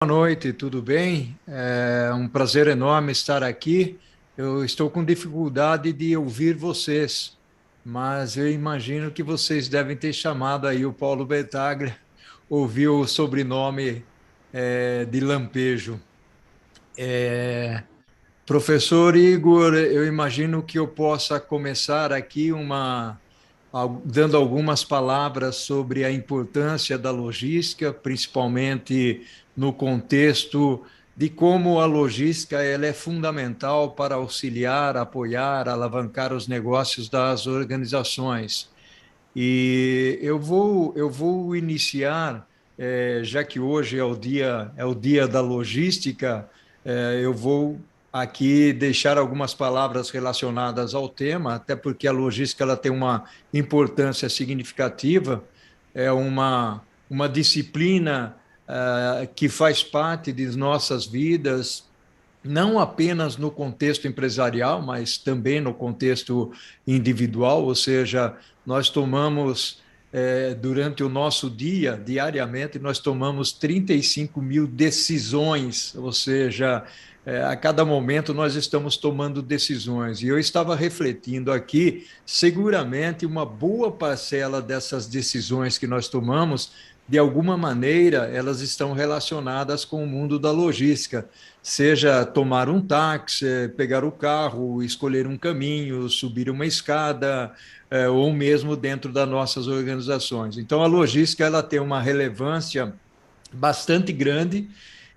Boa noite, tudo bem? É um prazer enorme estar aqui. Eu estou com dificuldade de ouvir vocês, mas eu imagino que vocês devem ter chamado aí o Paulo Betaglia, ouviu o sobrenome de Lampejo. Professor Igor, eu imagino que eu possa começar aqui dando algumas palavras sobre a importância da logística, principalmente no contexto de como a logística ela é fundamental para auxiliar, apoiar, alavancar os negócios das organizações. E eu vou iniciar, já que hoje é o dia da logística, eu vou aqui deixar algumas palavras relacionadas ao tema, até porque a logística ela tem uma importância significativa, é uma disciplina que faz parte de nossas vidas, não apenas no contexto empresarial, mas também no contexto individual, ou seja, nós tomamos, durante o nosso dia, diariamente, nós tomamos 35 mil decisões, ou seja, a cada momento nós estamos tomando decisões. E eu estava refletindo aqui, seguramente uma boa parcela dessas decisões que nós tomamos, de alguma maneira, elas estão relacionadas com o mundo da logística, seja tomar um táxi, pegar o carro, escolher um caminho, subir uma escada, ou mesmo dentro das nossas organizações. Então, a logística ela tem uma relevância bastante grande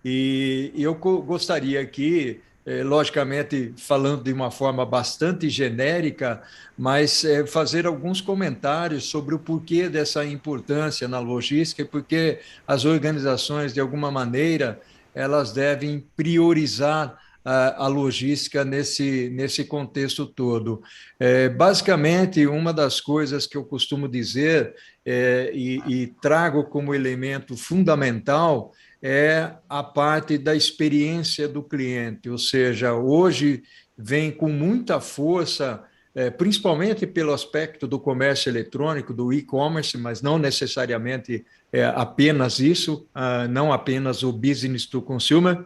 e eu gostaria aqui, logicamente, falando de uma forma bastante genérica, mas fazer alguns comentários sobre o porquê dessa importância na logística e porque as organizações, de alguma maneira, elas devem priorizar a logística nesse contexto todo. Basicamente, uma das coisas que eu costumo dizer e trago como elemento fundamental é a parte da experiência do cliente, ou seja, hoje vem com muita força, principalmente pelo aspecto do comércio eletrônico, do e-commerce, mas não necessariamente apenas isso, não apenas o business to consumer,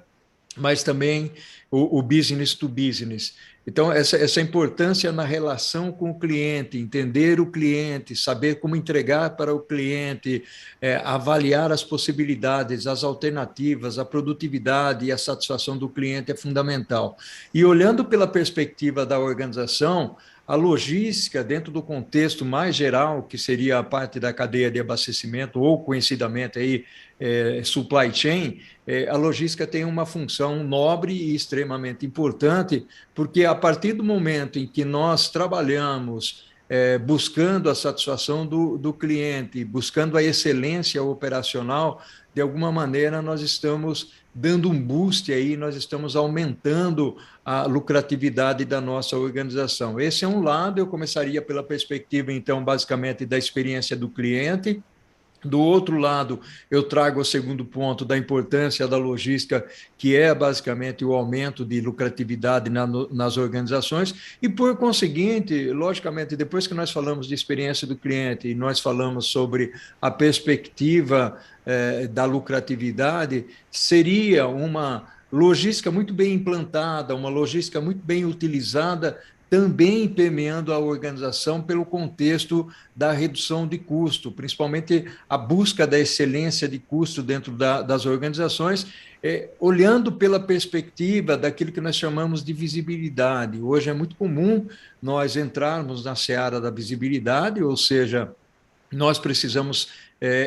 mas também o business to business. Então, essa importância na relação com o cliente, entender o cliente, saber como entregar para o cliente, avaliar as possibilidades, as alternativas, a produtividade e a satisfação do cliente é fundamental. E olhando pela perspectiva da organização, a logística, dentro do contexto mais geral, que seria a parte da cadeia de abastecimento, ou conhecidamente aí, supply chain, a logística tem uma função nobre e extremamente importante, porque a partir do momento em que nós trabalhamos buscando a satisfação do cliente, buscando a excelência operacional, de alguma maneira nós estamos dando um boost aí, nós estamos aumentando a lucratividade da nossa organização. Esse é um lado, eu começaria pela perspectiva, então, basicamente, da experiência do cliente. Do outro lado, eu trago o segundo ponto da importância da logística, que é basicamente o aumento de lucratividade nas organizações, e por conseguinte, logicamente, depois que nós falamos de experiência do cliente e nós falamos sobre a perspectiva da lucratividade, seria uma logística muito bem implantada, uma logística muito bem utilizada, também permeando a organização pelo contexto da redução de custo, principalmente a busca da excelência de custo dentro das organizações, olhando pela perspectiva daquilo que nós chamamos de visibilidade. Hoje é muito comum nós entrarmos na seara da visibilidade, ou seja, nós precisamos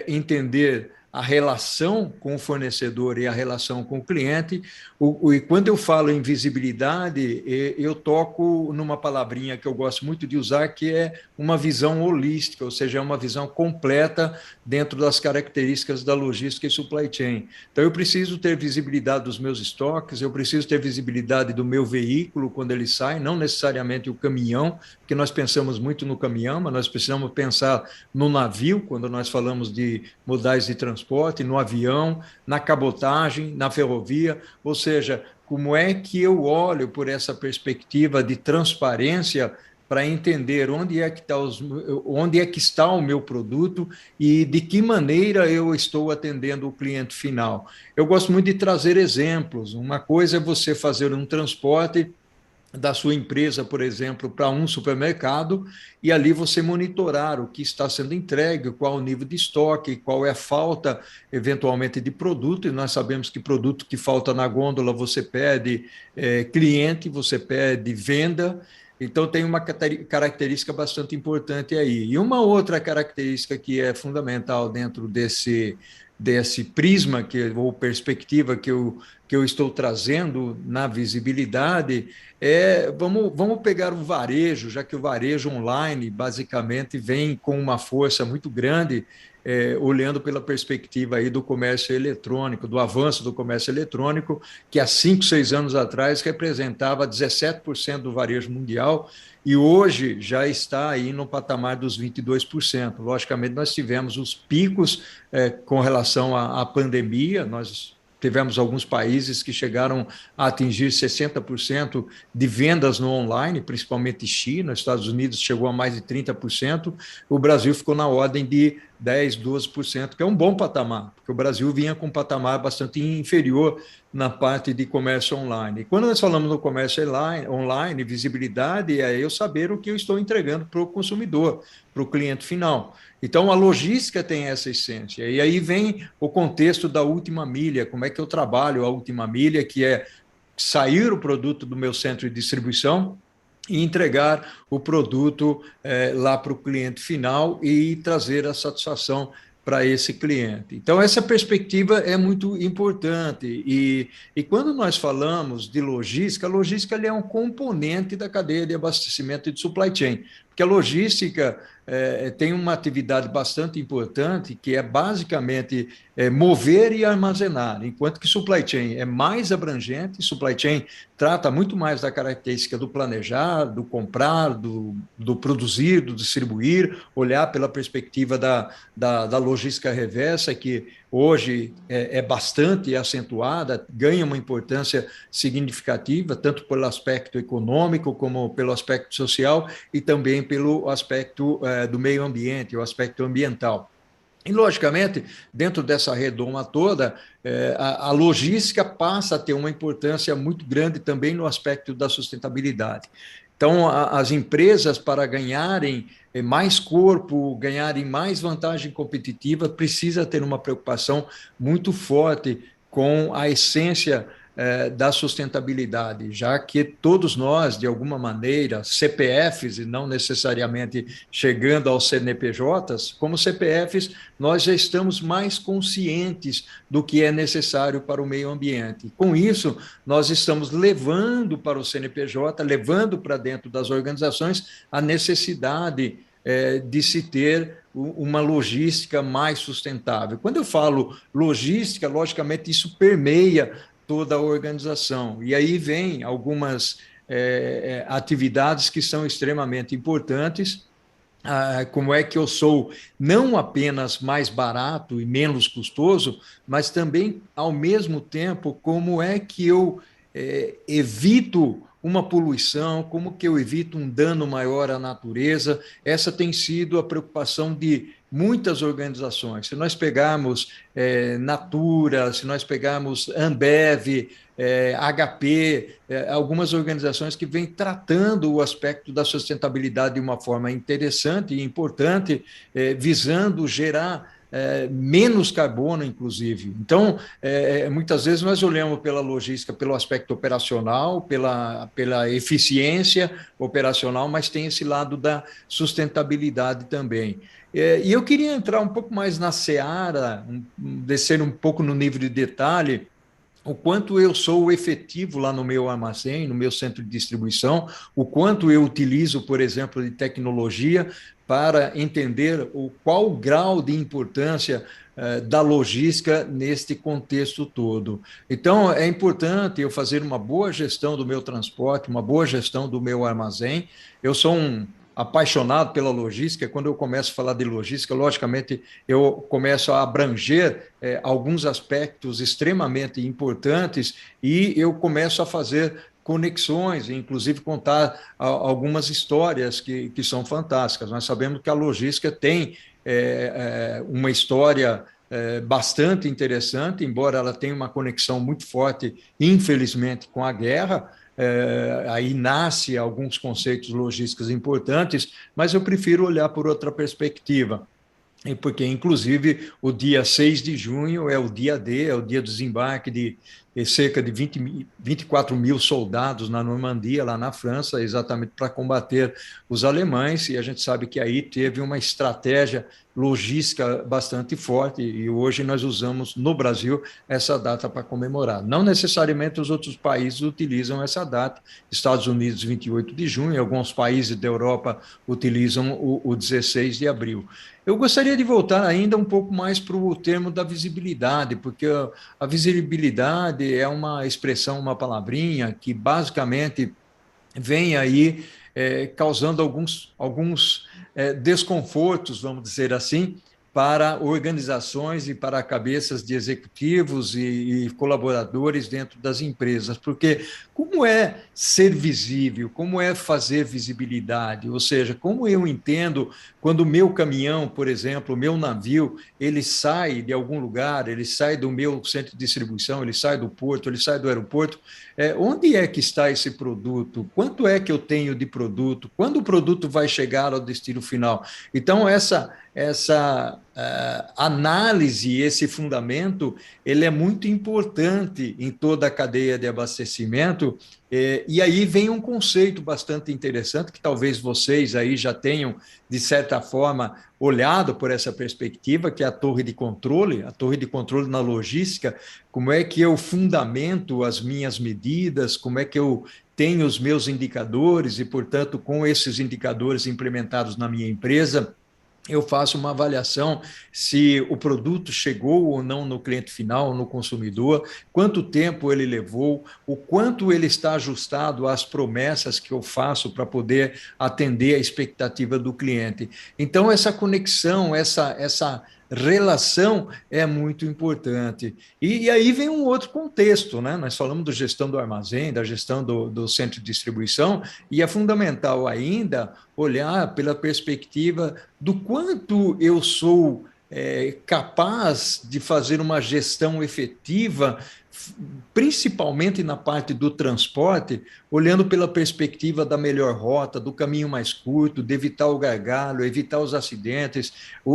entender a relação com o fornecedor e a relação com o cliente. E quando eu falo em visibilidade, eu toco numa palavrinha que eu gosto muito de usar, que é uma visão holística, ou seja, é uma visão completa dentro das características da logística e supply chain. Então, eu preciso ter visibilidade dos meus estoques, eu preciso ter visibilidade do meu veículo quando ele sai, não necessariamente o caminhão, porque nós pensamos muito no caminhão, mas nós precisamos pensar no navio, quando nós falamos de modais de transporte, no avião, na cabotagem, na ferrovia, ou seja, como é que eu olho por essa perspectiva de transparência para entender onde é que está o meu produto e de que maneira eu estou atendendo o cliente final. Eu gosto muito de trazer exemplos. Uma coisa é você fazer um transporte da sua empresa, por exemplo, para um supermercado, e ali você monitorar o que está sendo entregue, qual o nível de estoque, qual é a falta, eventualmente, de produto, e nós sabemos que produto que falta na gôndola, você pede cliente, você pede venda, então tem uma característica bastante importante aí. E uma outra característica que é fundamental dentro desse prisma ou perspectiva que eu estou trazendo na visibilidade vamos pegar o varejo, já que o varejo online basicamente vem com uma força muito grande, olhando pela perspectiva aí do comércio eletrônico, do avanço do comércio eletrônico, que há 5, 6 anos atrás representava 17% do varejo mundial e hoje já está aí no patamar dos 22%. Logicamente, nós tivemos os picos com relação à pandemia, nós tivemos alguns países que chegaram a atingir 60% de vendas no online, principalmente China, Estados Unidos chegou a mais de 30%, o Brasil ficou na ordem de 10, 12%, que é um bom patamar, porque o Brasil vinha com um patamar bastante inferior na parte de comércio online. E quando nós falamos no comércio online, visibilidade é eu saber o que eu estou entregando para o consumidor, para o cliente final. Então, a logística tem essa essência. E aí vem o contexto da última milha, como é que eu trabalho a última milha, que é sair o produto do meu centro de distribuição e entregar o produto lá para o cliente final e trazer a satisfação para esse cliente. Então, essa perspectiva é muito importante. E quando nós falamos de logística, a logística é um componente da cadeia de abastecimento e de supply chain, porque a logística tem uma atividade bastante importante, que é basicamente mover e armazenar, enquanto que supply chain é mais abrangente, supply chain trata muito mais da característica do planejar, do comprar, do produzir, do distribuir, olhar pela perspectiva da logística reversa, que hoje é bastante acentuada, ganha uma importância significativa, tanto pelo aspecto econômico, como pelo aspecto social, e também pelo aspecto do meio ambiente, o aspecto ambiental. E, logicamente, dentro dessa redoma toda, a logística passa a ter uma importância muito grande também no aspecto da sustentabilidade. Então, as empresas, para ganharem mais corpo, ganharem mais vantagem competitiva, precisa ter uma preocupação muito forte com a essência da sustentabilidade, já que todos nós, de alguma maneira, CPFs, e não necessariamente chegando aos CNPJs, como CPFs, nós já estamos mais conscientes do que é necessário para o meio ambiente. Com isso, nós estamos levando para o CNPJ, levando para dentro das organizações a necessidade de se ter uma logística mais sustentável. Quando eu falo logística, logicamente isso permeia toda a organização. E aí vem algumas atividades que são extremamente importantes, como é que eu sou não apenas mais barato e menos custoso, mas também, ao mesmo tempo, como é que eu evito uma poluição, como que eu evito um dano maior à natureza. Essa tem sido a preocupação de muitas organizações. Se nós pegarmos Natura, se nós pegarmos Ambev, HP, algumas organizações que vêm tratando o aspecto da sustentabilidade de uma forma interessante e importante, visando gerar menos carbono, inclusive. Então, muitas vezes nós olhamos pela logística, pelo aspecto operacional, pela eficiência operacional, mas tem esse lado da sustentabilidade também. E eu queria entrar um pouco mais na seara, descer um pouco no nível de detalhe, o quanto eu sou efetivo lá no meu armazém, no meu centro de distribuição, o quanto eu utilizo, por exemplo, de tecnologia para entender qual o grau de importância da logística neste contexto todo. Então, é importante eu fazer uma boa gestão do meu transporte, uma boa gestão do meu armazém. Eu sou um apaixonado pela logística. Quando eu começo a falar de logística, logicamente, eu começo a abranger alguns aspectos extremamente importantes e eu começo a fazer conexões, inclusive contar algumas histórias que são fantásticas. Nós sabemos que a logística tem uma história bastante interessante, embora ela tenha uma conexão muito forte, infelizmente, com a guerra. Aí nasce alguns conceitos logísticos importantes, mas eu prefiro olhar por outra perspectiva. Porque, inclusive, o dia 6 de junho é o dia D, é o dia do desembarque de cerca de 24 mil soldados na Normandia, lá na França, exatamente para combater os alemães, e a gente sabe que aí teve uma estratégia logística bastante forte, e hoje nós usamos no Brasil essa data para comemorar. Não necessariamente os outros países utilizam essa data, Estados Unidos, 28 de junho, alguns países da Europa utilizam o 16 de abril. Eu gostaria de voltar ainda um pouco mais para o termo da visibilidade, porque a visibilidade é uma expressão, uma palavrinha que basicamente vem aí causando alguns desconfortos, vamos dizer assim, para organizações e para cabeças de executivos e colaboradores dentro das empresas, porque como é ser visível, como é fazer visibilidade, ou seja, como eu entendo quando o meu caminhão, por exemplo, o meu navio, ele sai de algum lugar, ele sai do meu centro de distribuição, ele sai do porto, ele sai do aeroporto, onde é que está esse produto? Quanto é que eu tenho de produto? Quando o produto vai chegar ao destino final? Então, essa análise, esse fundamento, ele é muito importante em toda a cadeia de abastecimento. E aí vem um conceito bastante interessante que talvez vocês aí já tenham, de certa forma, olhado por essa perspectiva, que é a torre de controle na logística, como é que eu fundamento as minhas medidas, como é que eu tenho os meus indicadores e, portanto, com esses indicadores implementados na minha empresa, eu faço uma avaliação se o produto chegou ou não no cliente final, no consumidor, quanto tempo ele levou, o quanto ele está ajustado às promessas que eu faço para poder atender a expectativa do cliente. Então, essa conexão, essa relação é muito importante. E aí vem um outro contexto, né? Nós falamos da gestão do armazém, da gestão do centro de distribuição, e é fundamental ainda olhar pela perspectiva do quanto eu sou capaz de fazer uma gestão efetiva, principalmente na parte do transporte, olhando pela perspectiva da melhor rota, do caminho mais curto, de evitar o gargalo, evitar os acidentes,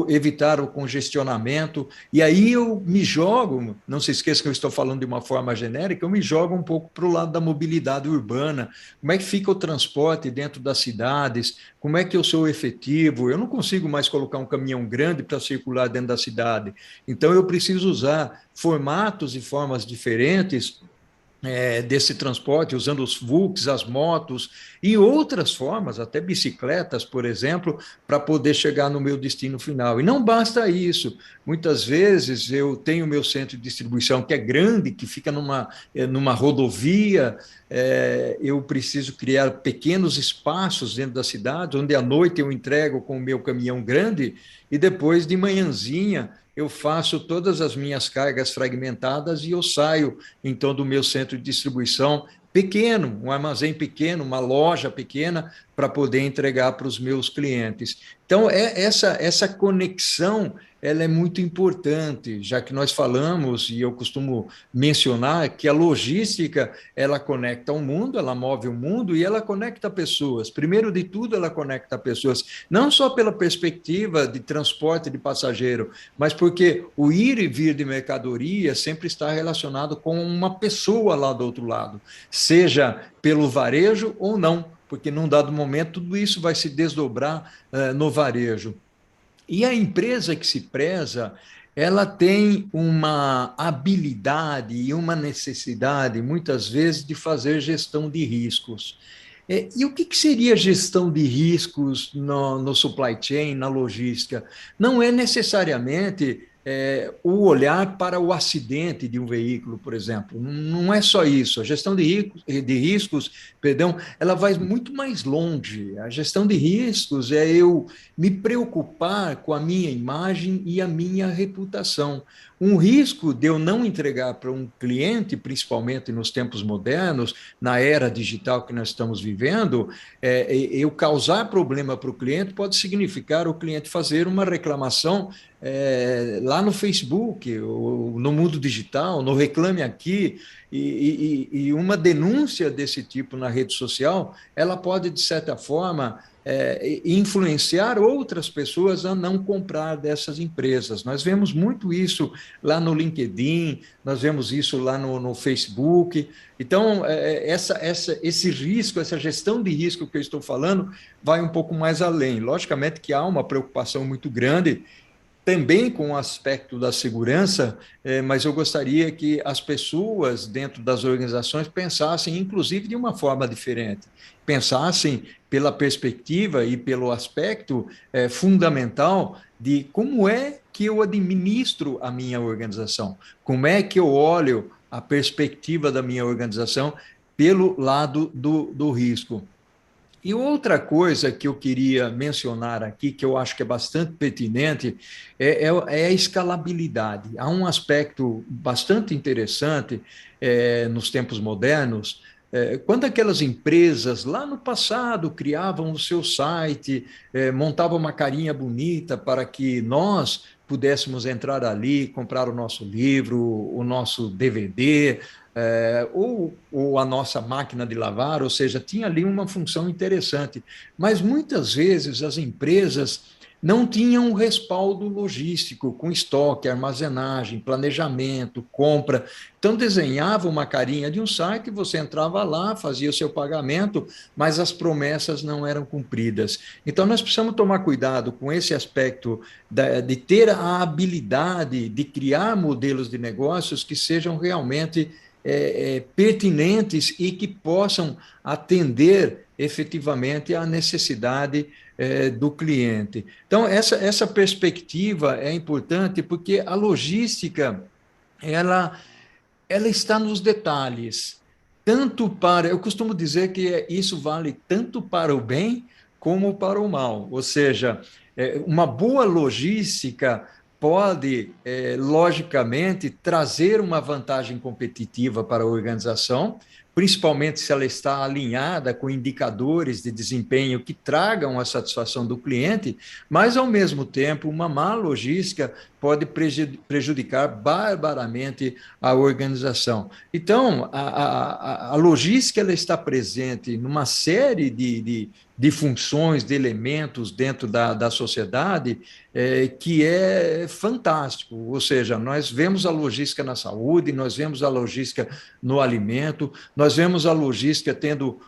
evitar o congestionamento. E aí eu me jogo, não se esqueça que eu estou falando de uma forma genérica, eu me jogo um pouco para o lado da mobilidade urbana. Como é que fica o transporte dentro das cidades? Como é que eu sou efetivo? Eu não consigo mais colocar um caminhão grande para circular dentro da cidade. Então, eu preciso usar formatos e formas diferentes desse transporte, usando os VUCs, as motos e outras formas, até bicicletas, por exemplo, para poder chegar no meu destino final. E não basta isso. Muitas vezes eu tenho o meu centro de distribuição, que é grande, que fica numa rodovia, eu preciso criar pequenos espaços dentro da cidade, onde à noite eu entrego com o meu caminhão grande e depois de manhãzinha eu faço todas as minhas cargas fragmentadas e eu saio, então, do meu centro de distribuição pequeno, um armazém pequeno, uma loja pequena, para poder entregar para os meus clientes. Então, essa conexão ela é muito importante, já que nós falamos, e eu costumo mencionar, que a logística ela conecta o mundo, ela move o mundo e ela conecta pessoas. Primeiro de tudo, ela conecta pessoas, não só pela perspectiva de transporte de passageiro, mas porque o ir e vir de mercadoria sempre está relacionado com uma pessoa lá do outro lado, seja pelo varejo ou não, porque num dado momento tudo isso vai se desdobrar no varejo. E a empresa que se preza, ela tem uma habilidade e uma necessidade, muitas vezes, de fazer gestão de riscos. E o que seria gestão de riscos no supply chain, na logística? Não é necessariamente o olhar para o acidente de um veículo, por exemplo. Não é só isso. A gestão de riscos, perdão, ela vai muito mais longe. A gestão de riscos é eu me preocupar com a minha imagem e a minha reputação. um risco de eu não entregar para um cliente, principalmente nos tempos modernos, na era digital que nós estamos vivendo, eu causar problema para o cliente pode significar o cliente fazer uma reclamação lá no Facebook, ou no mundo digital, no Reclame Aqui, e uma denúncia desse tipo na rede social, ela pode, de certa forma, influenciar outras pessoas a não comprar dessas empresas. Nós vemos muito isso lá no LinkedIn, nós vemos isso lá no Facebook. Então, esse risco, essa gestão de risco que eu estou falando, vai um pouco mais além. Logicamente que há uma preocupação muito grande também com o aspecto da segurança, mas eu gostaria que as pessoas dentro das organizações pensassem, inclusive, de uma forma diferente. Pensassem pela perspectiva e pelo aspecto fundamental de como é que eu administro a minha organização, como é que eu olho a perspectiva da minha organização pelo lado do risco. E outra coisa que eu queria mencionar aqui, que eu acho que é bastante pertinente, é a escalabilidade. Há um aspecto bastante interessante nos tempos modernos, quando aquelas empresas lá no passado criavam o seu site, montavam uma carinha bonita para que nós pudéssemos entrar ali, comprar o nosso livro, o nosso DVD, ou a nossa máquina de lavar, ou seja, tinha ali uma função interessante. Mas muitas vezes as empresas não tinham um respaldo logístico, com estoque, armazenagem, planejamento, compra. Então, desenhava uma carinha de um site, você entrava lá, fazia o seu pagamento, mas as promessas não eram cumpridas. Então, nós precisamos tomar cuidado com esse aspecto de ter a habilidade de criar modelos de negócios que sejam realmente pertinentes e que possam atender efetivamente à necessidade do cliente. Então, essa perspectiva é importante porque a logística, ela está nos detalhes, tanto para, eu costumo dizer que isso vale tanto para o bem como para o mal, ou seja, uma boa logística pode, logicamente, trazer uma vantagem competitiva para a organização, principalmente se ela está alinhada com indicadores de desempenho que tragam a satisfação do cliente, mas, ao mesmo tempo, uma má logística pode prejudicar barbaramente a organização. Então, a logística ela está presente numa série de funções, de elementos dentro da sociedade, que é fantástico. Ou seja, nós vemos a logística na saúde, nós vemos a logística no alimento, nós vemos a logística tendo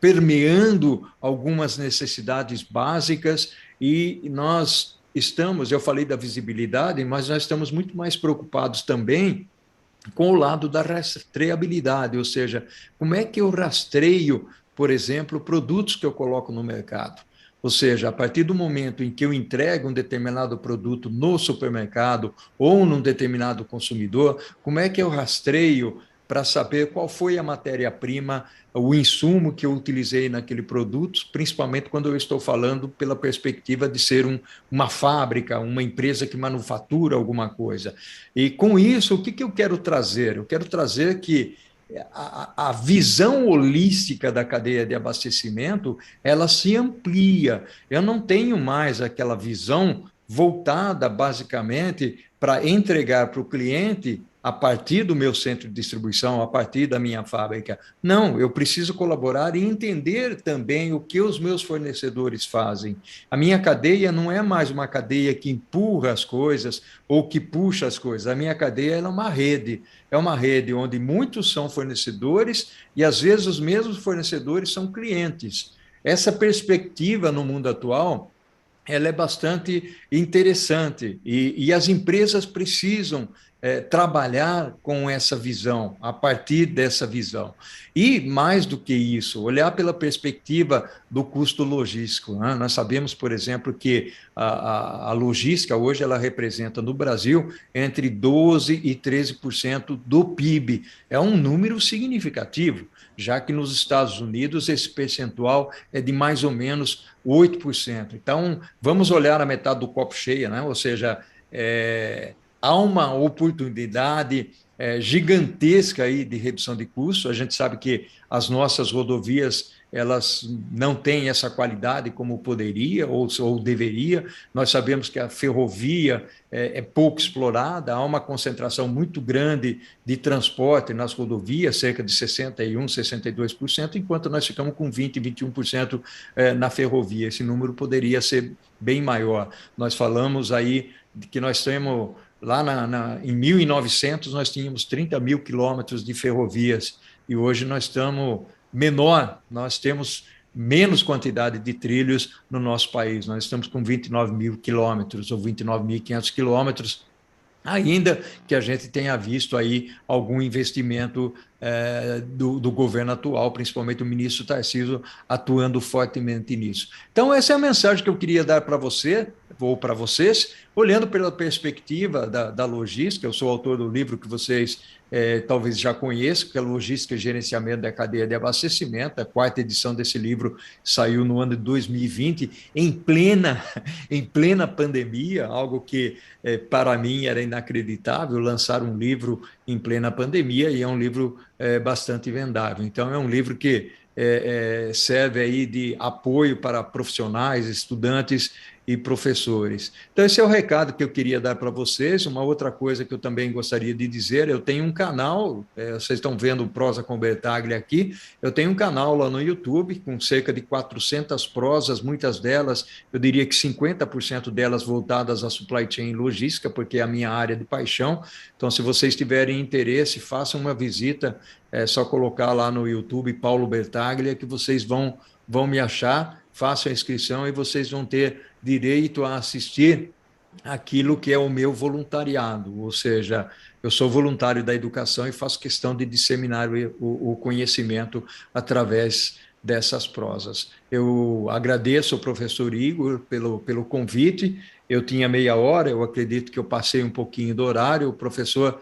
permeando algumas necessidades básicas, e nós estamos, eu falei da visibilidade, mas nós estamos muito mais preocupados também com o lado da rastreabilidade, ou seja, como é que eu rastreio, por exemplo, produtos que eu coloco no mercado. Ou seja, a partir do momento em que eu entrego um determinado produto no supermercado ou num determinado consumidor, como é que eu rastreio para saber qual foi a matéria-prima, o insumo que eu utilizei naquele produto, principalmente quando eu estou falando pela perspectiva de ser uma fábrica, uma empresa que manufatura alguma coisa. E com isso, o que eu quero trazer? Eu quero trazer que a visão holística da cadeia de abastecimento, ela se amplia. Eu não tenho mais aquela visão voltada basicamente para entregar para o cliente a partir do meu centro de distribuição, a partir da minha fábrica. Não, eu preciso colaborar e entender também o que os meus fornecedores fazem. A minha cadeia não é mais uma cadeia que empurra as coisas ou que puxa as coisas. A minha cadeia é uma rede onde muitos são fornecedores e, às vezes, os mesmos fornecedores são clientes. Essa perspectiva no mundo atual, ela é bastante interessante e as empresas precisam trabalhar com essa visão, a partir dessa visão. E, mais do que isso, olhar pela perspectiva do custo logístico. Né? Nós sabemos, por exemplo, que a logística hoje ela representa no Brasil entre 12% e 13% do PIB. É um número significativo, já que nos Estados Unidos esse percentual é de mais ou menos 8%. Então, vamos olhar a metade do copo cheia, né? Ou seja, há uma oportunidade gigantesca aí de redução de custo. A gente sabe que as nossas rodovias elas não têm essa qualidade como poderia ou deveria. Nós sabemos que a ferrovia é pouco explorada, há uma concentração muito grande de transporte nas rodovias, cerca de 61, 62%, enquanto nós ficamos com 20, 21% na ferrovia. Esse número poderia ser bem maior. Nós falamos aí de que nós temos lá em 1900, nós tínhamos 30 mil quilômetros de ferrovias e hoje nós estamos menor, nós temos menos quantidade de trilhos no nosso país. Nós estamos com 29 mil quilômetros ou 29.500 quilômetros, ainda que a gente tenha visto aí algum investimento do governo atual, principalmente o ministro Tarcísio, atuando fortemente nisso. Então, essa é a mensagem que eu queria dar para você, ou para vocês, olhando pela perspectiva da logística. Eu sou autor do livro que vocês talvez já conheçam, que é Logística e Gerenciamento da Cadeia de Abastecimento. A quarta edição desse livro saiu no ano de 2020, em plena pandemia, algo que para mim era inacreditável lançar um livro em plena pandemia, e é um livro bastante vendável. Então, é um livro que serve aí de apoio para profissionais, estudantes e professores. Então, esse é o recado que eu queria dar para vocês. Uma outra coisa que eu também gostaria de dizer, eu tenho um canal, vocês estão vendo o Prosa com Bertaglia aqui, eu tenho um canal lá no YouTube com cerca de 400 prosas, muitas delas, eu diria que 50% delas voltadas à supply chain e logística, porque é a minha área de paixão. Então, se vocês tiverem interesse, façam uma visita, é só colocar lá no YouTube Paulo Bertaglia, que vocês vão me achar, façam a inscrição e vocês vão ter direito a assistir aquilo que é o meu voluntariado, ou seja, eu sou voluntário da educação e faço questão de disseminar o conhecimento através dessas prosas. Eu agradeço ao professor Igor pelo convite. Eu tinha meia hora, eu acredito que eu passei um pouquinho do horário. Professor,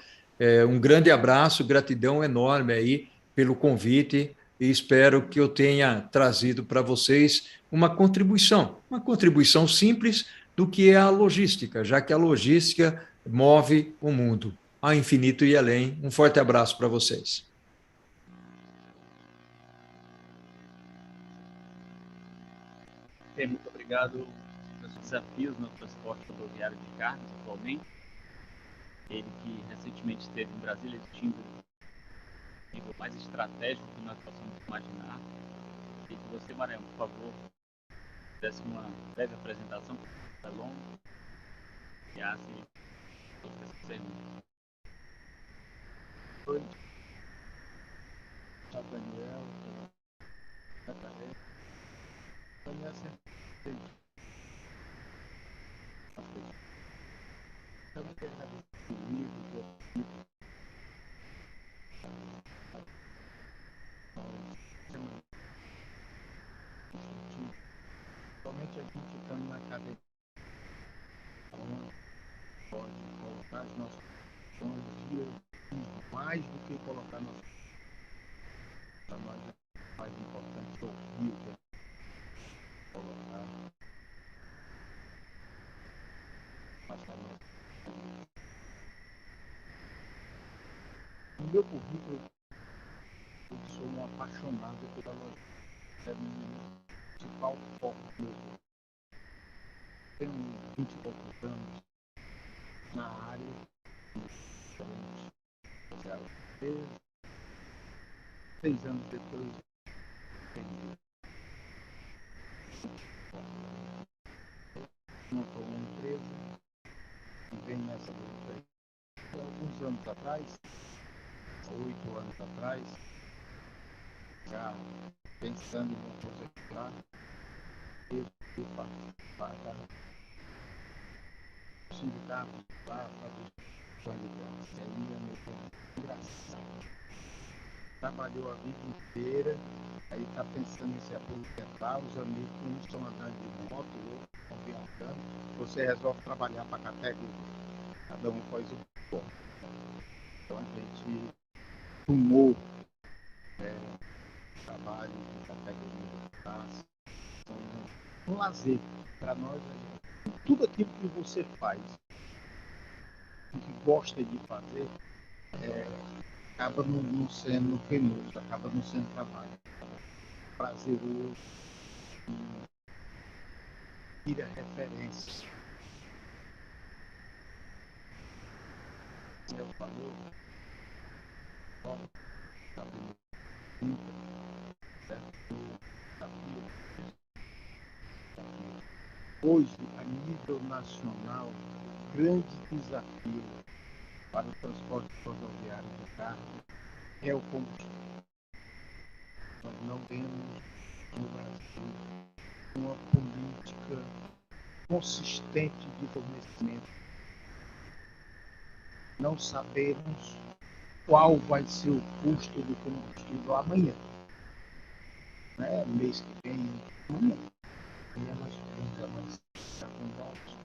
um grande abraço, gratidão enorme aí pelo convite e espero que eu tenha trazido para vocês uma contribuição simples do que é a logística, já que a logística move o mundo ao infinito e além. Um forte abraço para vocês. Bem, muito obrigado pelos desafios no transporte rodoviário de cargas atualmente. Ele que recentemente esteve em Brasília discutindo o nível mais estratégico que nós possamos imaginar. E que você, Maranhão, por favor, desse uma breve apresentação, tá longo, e assim, Oi, sou Daniel, Daniel sempre somente a gente ficando na cadeia pode colocar os nossos dias mais do que colocar nossos trabalhos mais importante ouvir o que colocar mais trabalho. No meu currículo, eu sou um apaixonado pela logística. É o meu principal foco mesmo. Tenho 20 e poucos anos na área, então, 6 anos depois, montou uma empresa e vem nessa luta. Alguns anos atrás, 8 anos atrás, já pensando em projetar, eu participar da sindicato, para fazer qualidade. Seria meio engraçado. Trabalhou a vida inteira, aí está pensando em se aposentar, os amigos uns estão andando de moto, outros estão viajando, você resolve trabalhar para a categoria, cada um faz o que for. Então a gente tomou trabalho de categoria de classe, um lazer para nós, tudo aquilo que você faz que gosta de fazer, acaba não sendo penoso, acaba não sendo trabalho. Prazeroso, vira referência. Eu falou, hoje, a nível nacional, grande desafio para o transporte rodoviário de carga é o combustível. Nós não temos no Brasil uma política consistente de fornecimento. Não sabemos qual vai ser o custo do combustível amanhã. Né? Mês que vem, amanhã nós vamos com dados.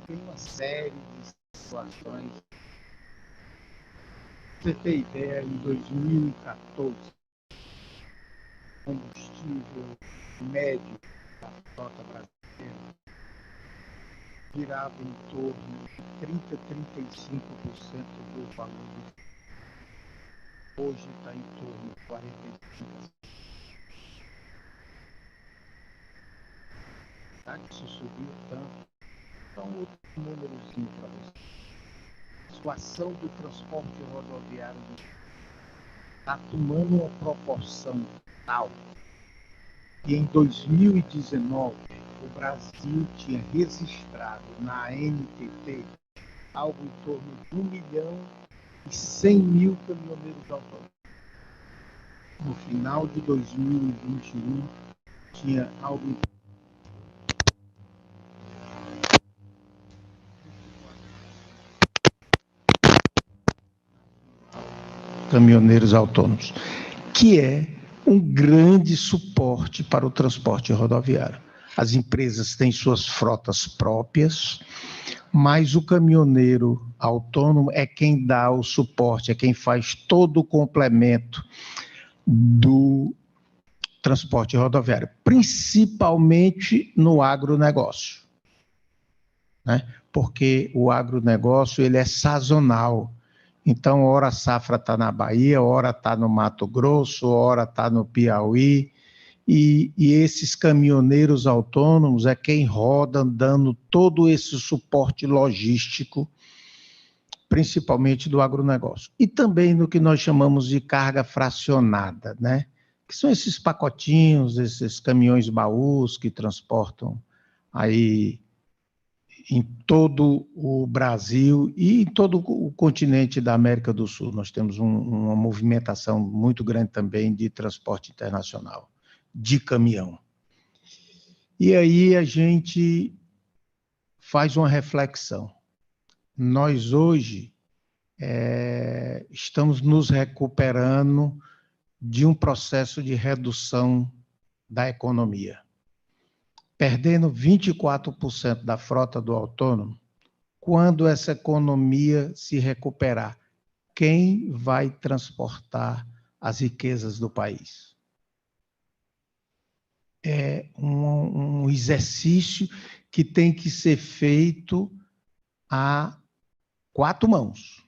Tem uma série de situações. Pra você ter ideia, em 2014, o combustível médio da frota brasileira girava em torno de 30% a 35% do valor do. Hoje está em torno de 45%. Isso subiu tanto. Então, outro númerozinho para você. A situação do transporte rodoviário está tomando uma proporção tal que em 2019 o Brasil tinha registrado na ANTT algo em torno de 1.100.000 caminhoneiros autônomos. No final de 2021 tinha algo em caminhoneiros autônomos, que é um grande suporte para o transporte rodoviário. As empresas têm suas frotas próprias, mas o caminhoneiro autônomo é quem dá o suporte, é quem faz todo o complemento do transporte rodoviário, principalmente no agronegócio, né? Porque o agronegócio ele é sazonal. Então, ora a safra está na Bahia, ora está no Mato Grosso, ora está no Piauí, e esses caminhoneiros autônomos é quem roda dando todo esse suporte logístico, principalmente do agronegócio. E também no que nós chamamos de carga fracionada, né? Que são esses pacotinhos, esses caminhões baús que transportam aí em todo o Brasil e em todo o continente da América do Sul. Nós temos uma movimentação muito grande também de transporte internacional, de caminhão. E aí a gente faz uma reflexão. Nós hoje estamos nos recuperando de um processo de redução da economia. Perdendo 24% da frota do autônomo, quando essa economia se recuperar, quem vai transportar as riquezas do país? É um exercício que tem que ser feito a 4 mãos,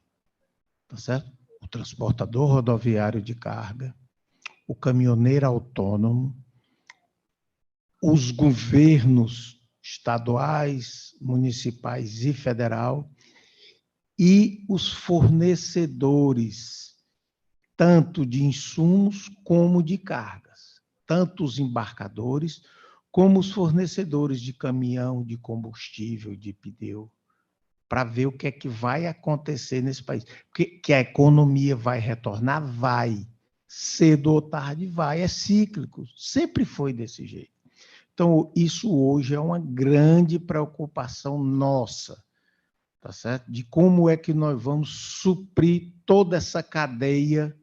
tá certo? O transportador rodoviário de carga, o caminhoneiro autônomo, os governos estaduais, municipais e federal e os fornecedores, tanto de insumos como de cargas, tanto os embarcadores como os fornecedores de caminhão, de combustível, de pneu, para ver o que é que vai acontecer nesse país. Porque que a economia vai retornar? Vai. Cedo ou tarde vai. É cíclico. Sempre foi desse jeito. Então, isso hoje é uma grande preocupação nossa, tá certo? De como é que nós vamos suprir toda essa cadeia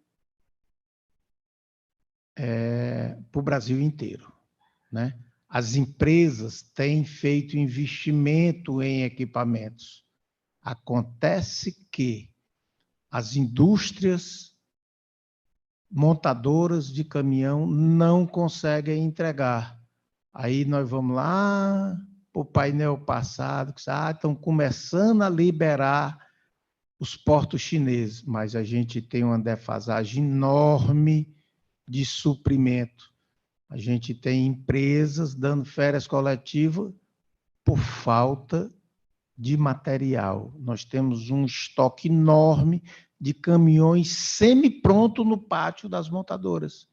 para o Brasil inteiro, né? As empresas têm feito investimento em equipamentos. Acontece que as indústrias montadoras de caminhão não conseguem entregar. Aí nós vamos lá para o painel passado, que estão começando a liberar os portos chineses, mas a gente tem uma defasagem enorme de suprimento. A gente tem empresas dando férias coletivas por falta de material. Nós temos um estoque enorme de caminhões semi-pronto no pátio das montadoras,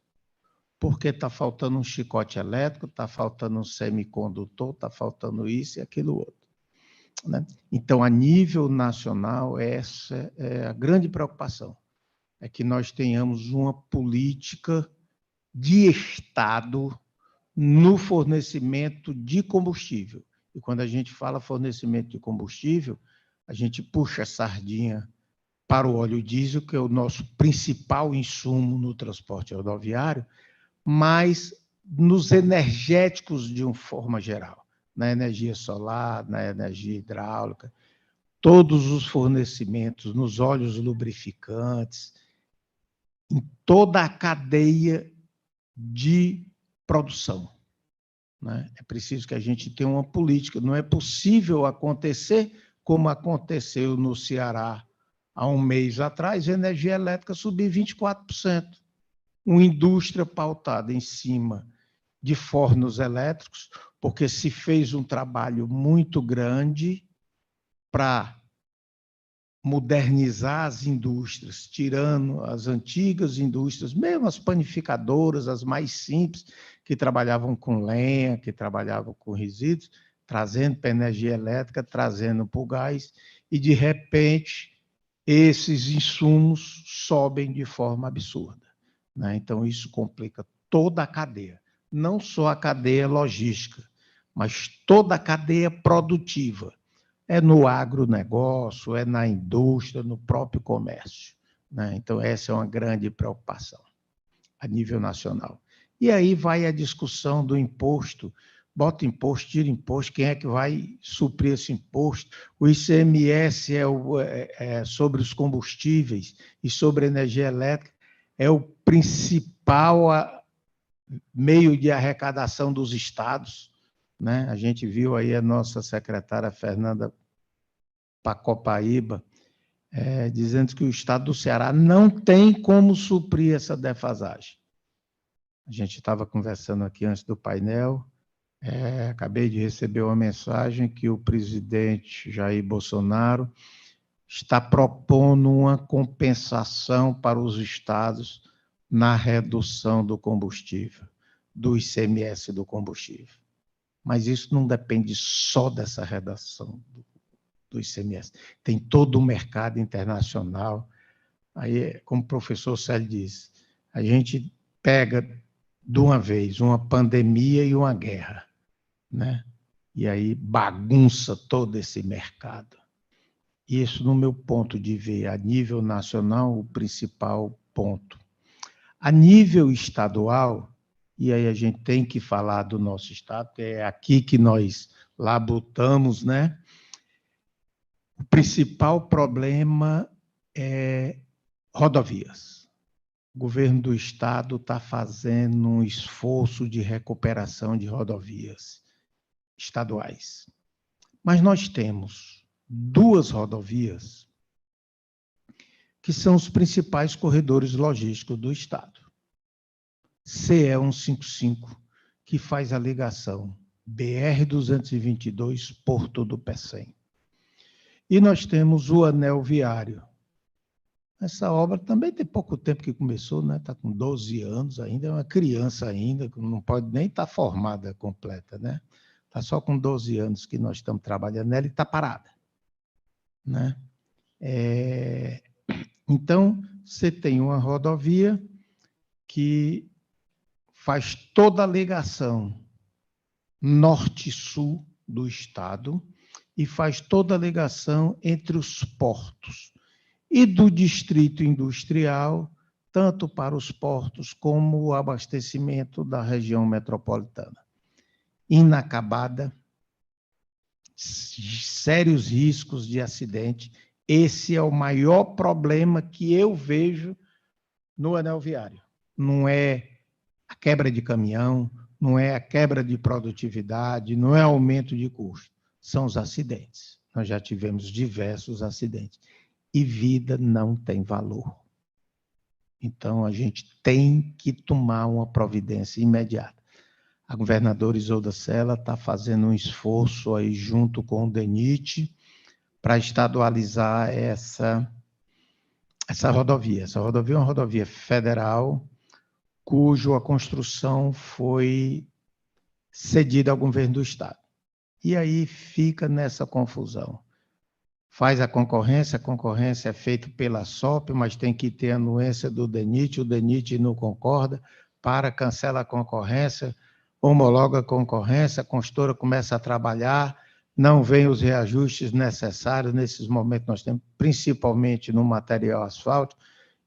porque está faltando um chicote elétrico, está faltando um semicondutor, está faltando isso e aquilo outro, né? Então, a nível nacional, essa é a grande preocupação, é que nós tenhamos uma política de Estado no fornecimento de combustível. E quando a gente fala fornecimento de combustível, a gente puxa a sardinha para o óleo diesel, que é o nosso principal insumo no transporte rodoviário, mas nos energéticos de uma forma geral, na energia solar, na energia hidráulica, todos os fornecimentos, nos óleos lubrificantes, em toda a cadeia de produção, né? É preciso que a gente tenha uma política. Não é possível acontecer como aconteceu no Ceará há um mês atrás, a energia elétrica subir 24%. Uma indústria pautada em cima de fornos elétricos, porque se fez um trabalho muito grande para modernizar as indústrias, tirando as antigas indústrias, mesmo as panificadoras, as mais simples, que trabalhavam com lenha, que trabalhavam com resíduos, trazendo para a energia elétrica, trazendo para o gás, e, de repente, esses insumos sobem de forma absurda, né? Então, isso complica toda a cadeia, não só a cadeia logística, mas toda a cadeia produtiva. É no agronegócio, é na indústria, no próprio comércio, né? Então, essa é uma grande preocupação a nível nacional. E aí vai a discussão do imposto. Bota imposto, tira imposto, quem é que vai suprir esse imposto? O ICMS é sobre os combustíveis e sobre a energia elétrica, é o principal meio de arrecadação dos estados, né? A gente viu aí a nossa secretária Fernanda Pacopaíba dizendo que o estado do Ceará não tem como suprir essa defasagem. A gente estava conversando aqui antes do painel, acabei de receber uma mensagem que o presidente Jair Bolsonaro está propondo uma compensação para os estados na redução do combustível, do ICMS do combustível. Mas isso não depende só dessa redução do ICMS. Tem todo o mercado internacional. Aí, como o professor Célio disse, a gente pega de uma vez uma pandemia e uma guerra, né? E aí bagunça todo esse mercado. Isso, no meu ponto de ver, a nível nacional, o principal ponto. A nível estadual, e aí a gente tem que falar do nosso estado, que é aqui que nós labutamos, né? O principal problema é rodovias. O governo do estado está fazendo um esforço de recuperação de rodovias estaduais. Mas nós temos 2 rodovias que são os principais corredores logísticos do estado. CE 155, que faz a ligação BR-222, Porto do Pecém. E nós temos o anel viário. Essa obra também tem pouco tempo que começou, né? Está com 12 anos ainda, é uma criança ainda, não pode nem estar formada completa, né? Está só com 12 anos que nós estamos trabalhando nela e está parada, né? Então, você tem uma rodovia que faz toda a ligação norte-sul do estado e faz toda a ligação entre os portos e do distrito industrial, tanto para os portos como o abastecimento da região metropolitana. Inacabada, sérios riscos de acidente. Esse é o maior problema que eu vejo no anel viário. Não é a quebra de caminhão, não é a quebra de produtividade, não é aumento de custo, são os acidentes. Nós já tivemos diversos acidentes. E vida não tem valor. Então, a gente tem que tomar uma providência imediata. A governadora Isolda Sela está fazendo um esforço aí junto com o DENIT para estadualizar essa rodovia. Essa rodovia é uma rodovia federal, cuja construção foi cedida ao governo do estado. E aí fica nessa confusão. Faz a concorrência é feita pela SOP, mas tem que ter a anuência do DENIT, o DENIT não concorda, cancela a concorrência, homologa a concorrência, a consultora começa a trabalhar, não vem os reajustes necessários, nesses momentos nós temos, principalmente no material asfáltico,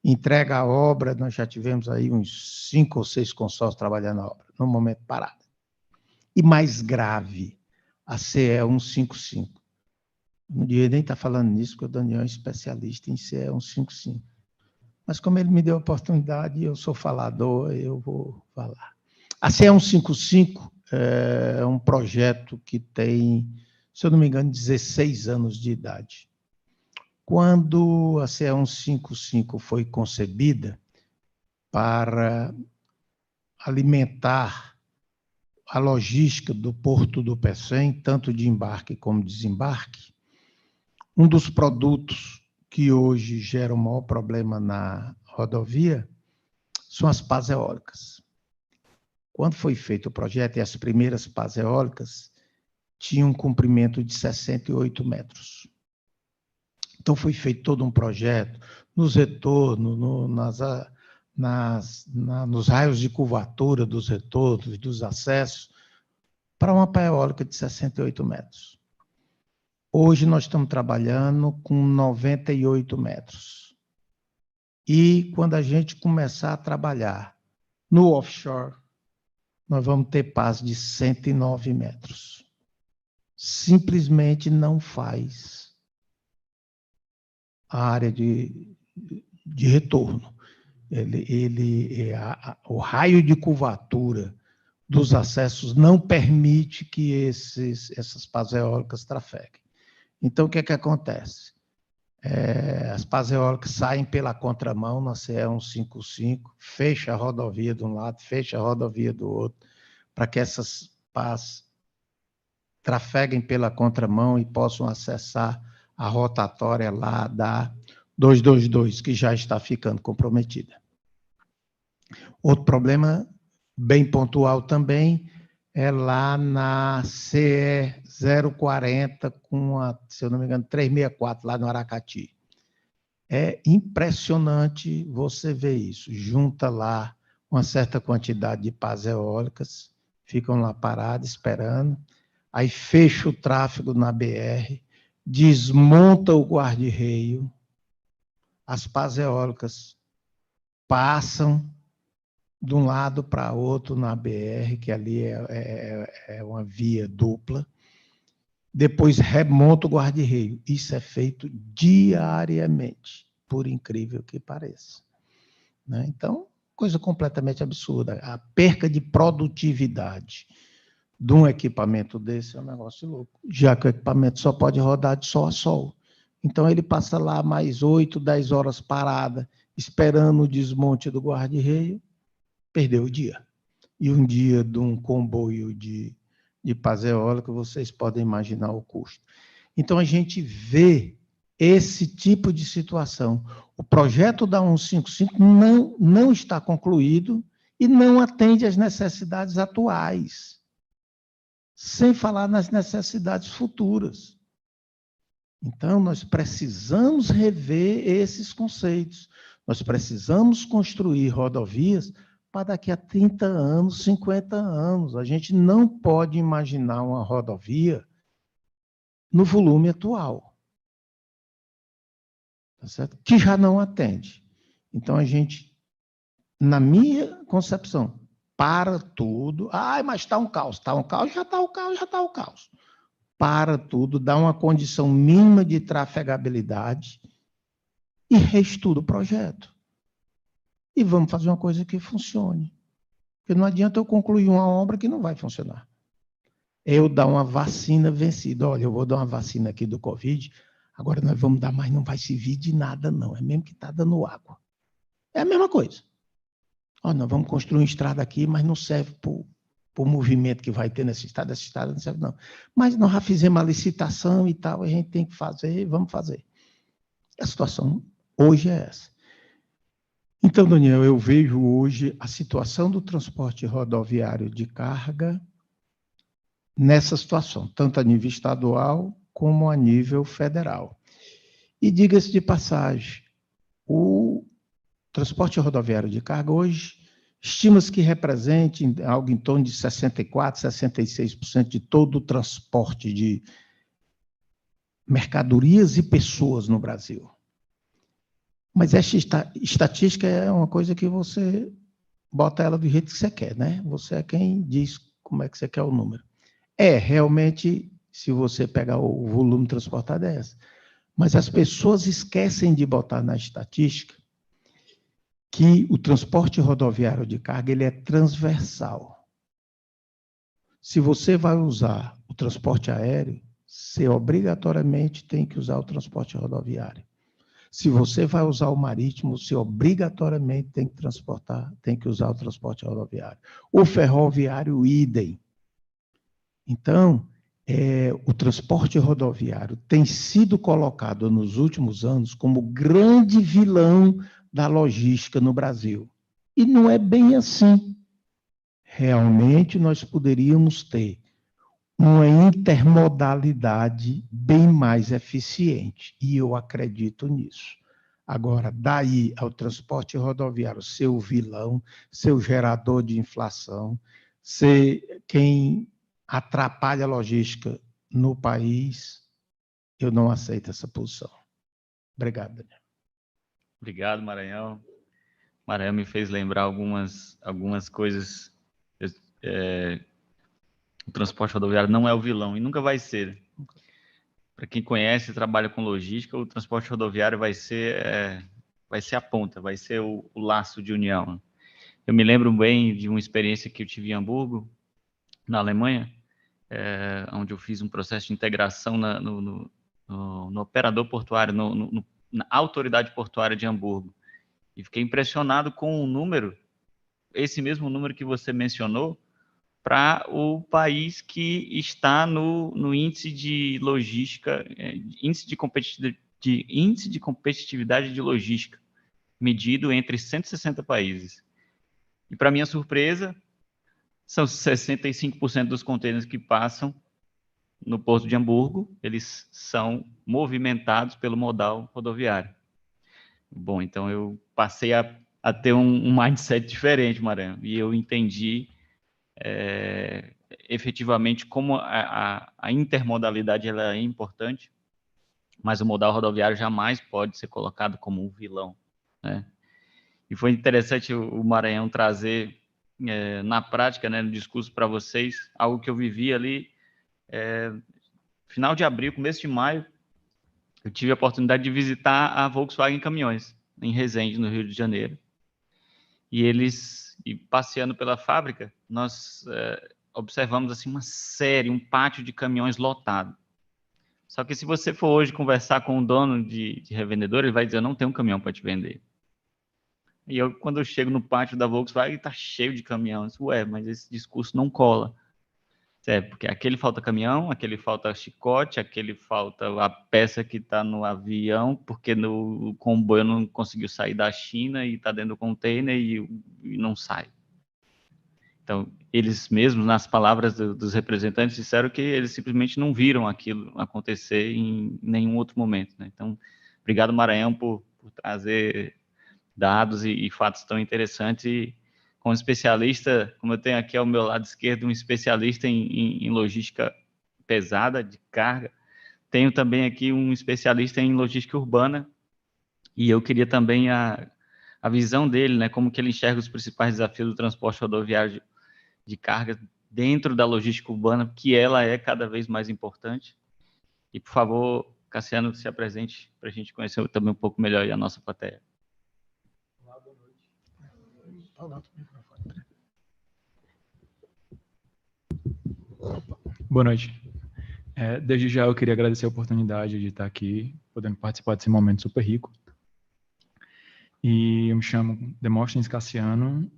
entrega a obra, nós já tivemos aí uns 5 ou 6 consórcios trabalhando na obra, no momento parado. E mais grave, a CE 155. Não devia nem estar falando nisso, porque o Daniel é especialista em CE 155. Mas como ele me deu a oportunidade, eu sou falador, eu vou falar. A CE 155 é um projeto que tem, se eu não me engano, 16 anos de idade. Quando a CE 155 foi concebida para alimentar a logística do Porto do Pecém, tanto de embarque como desembarque, um dos produtos que hoje gera o maior problema na rodovia são as pás eólicas. Quando foi feito o projeto, e as primeiras pás eólicas tinham um comprimento de 68 metros. Então, foi feito todo um projeto nos retornos, nos raios de curvatura dos retornos, dos acessos, para uma pá eólica de 68 metros. Hoje nós estamos trabalhando com 98 metros. E quando a gente começar a trabalhar no offshore, nós vamos ter pás de 109 metros. Simplesmente não faz a área de retorno. O raio de curvatura dos acessos não permite que essas pás eólicas trafeguem. Então, o que é que acontece? As pás eólicas saem pela contramão na CE 155, fecha a rodovia de um lado, fecha a rodovia do outro, para que essas pás trafeguem pela contramão e possam acessar a rotatória lá da 222, que já está ficando comprometida. Outro problema bem pontual também é lá na CE 040 com a, se eu não me engano, 364, lá no Aracati. É impressionante você ver isso. Junta lá uma certa quantidade de pás eólicas, ficam lá paradas, esperando, aí fecha o tráfego na BR, desmonta o guarda-reio, as pás eólicas passam de um lado para outro na BR, que ali é uma via dupla, depois remonta o guarda-reio. Isso é feito diariamente, por incrível que pareça. Né? Então, coisa completamente absurda. A perca de produtividade de um equipamento desse é um negócio louco, já que o equipamento só pode rodar de sol a sol. Então, ele passa lá mais 8, 10 horas parada, esperando o desmonte do guarda-reio, perdeu o dia. E um dia de um comboio de pás eólica, vocês podem imaginar o custo. Então, a gente vê esse tipo de situação. O projeto da 155 não está concluído e não atende às necessidades atuais, sem falar nas necessidades futuras. Então, nós precisamos rever esses conceitos. Nós precisamos construir rodovias para daqui a 30 anos, 50 anos. A gente não pode imaginar uma rodovia no volume atual, tá certo? Que já não atende. Então, a gente, na minha concepção, para tudo. Mas está um caos. Está um caos, já está o caos, já está o caos. Para tudo, dá uma condição mínima de trafegabilidade e reestuda o projeto. E vamos fazer uma coisa que funcione. Porque não adianta eu concluir uma obra que não vai funcionar. Eu dar uma vacina vencida. Olha, eu vou dar uma vacina aqui do Covid, agora nós vamos dar, mas não vai servir de nada, não. É mesmo que está dando água. É a mesma coisa. Olha, nós vamos construir uma estrada aqui, mas não serve para o movimento que vai ter nessa estrada não serve, não. Mas nós já fizemos a licitação e tal, a gente tem que fazer, vamos fazer. A situação hoje é essa. Então, Daniel, eu vejo hoje a situação do transporte rodoviário de carga nessa situação, tanto a nível estadual como a nível federal. E diga-se de passagem, o transporte rodoviário de carga hoje estima-se que represente algo em torno de 64%, 66% de todo o transporte de mercadorias e pessoas no Brasil. Mas essa estatística é uma coisa que você bota ela do jeito que você quer, né? Você é quem diz como é que você quer o número. Realmente, se você pegar o volume transportado, é essa. Mas as pessoas esquecem de botar na estatística que o transporte rodoviário de carga ele é transversal. Se você vai usar o transporte aéreo, você obrigatoriamente tem que usar o transporte rodoviário. Se você vai usar o marítimo, você obrigatoriamente tem que usar o transporte rodoviário. O ferroviário, idem. Então, o transporte rodoviário tem sido colocado nos últimos anos como grande vilão da logística no Brasil. E não é bem assim. Realmente, nós poderíamos ter uma intermodalidade bem mais eficiente, e eu acredito nisso. Agora, daí ao transporte rodoviário ser o vilão, ser o gerador de inflação, ser quem atrapalha a logística no país, eu não aceito essa posição. Obrigado, Daniel. Obrigado, Maranhão. Maranhão me fez lembrar algumas coisas. O transporte rodoviário não é o vilão e nunca vai ser. Para quem conhece e trabalha com logística, o transporte rodoviário vai ser a ponta, vai ser o laço de união. Eu me lembro bem de uma experiência que eu tive em Hamburgo, na Alemanha, onde eu fiz um processo de integração no operador portuário, na autoridade portuária de Hamburgo. E fiquei impressionado com o número, esse mesmo número que você mencionou, para o país que está no índice de logística, índice de competitividade de logística, medido entre 160 países. E, para minha surpresa, são 65% dos contêineres que passam no Porto de Hamburgo, eles são movimentados pelo modal rodoviário. Bom, então eu passei a ter um mindset diferente, Maranhão, e eu entendi efetivamente como a intermodalidade ela é importante, mas o modal rodoviário jamais pode ser colocado como um vilão, né? E foi interessante o Maranhão trazer na prática, né, no discurso para vocês, algo que eu vivi ali final de abril, começo de maio. Eu tive a oportunidade de visitar a Volkswagen Caminhões, em Resende, no Rio de Janeiro. E passeando pela fábrica, nós observamos assim um pátio de caminhões lotado. Só que se você for hoje conversar com o dono de revendedor, ele vai dizer, eu não tenho um caminhão para te vender. E quando eu chego no pátio da Volkswagen, está cheio de caminhões. Ué, mas esse discurso não cola. Porque aquele falta caminhão, aquele falta chicote, aquele falta a peça que está no avião, porque o comboio não conseguiu sair da China e está dentro do container e não sai. Então, eles mesmos, nas palavras dos representantes, disseram que eles simplesmente não viram aquilo acontecer em nenhum outro momento, né? Então, obrigado, Maranhão, por trazer dados e fatos tão interessantes. E, como especialista, como eu tenho aqui ao meu lado esquerdo um especialista em logística pesada, de carga, tenho também aqui um especialista em logística urbana, e eu queria também a visão dele, né, como que ele enxerga os principais desafios do transporte rodoviário de carga dentro da logística urbana, que ela é cada vez mais importante. E, por favor, Cassiano, se apresente para a gente conhecer também um pouco melhor a nossa plateia. Olá, boa noite. Boa noite. Desde já eu queria agradecer a oportunidade de estar aqui, podendo participar desse momento super rico. E eu me chamo Demóstenes Cassiano,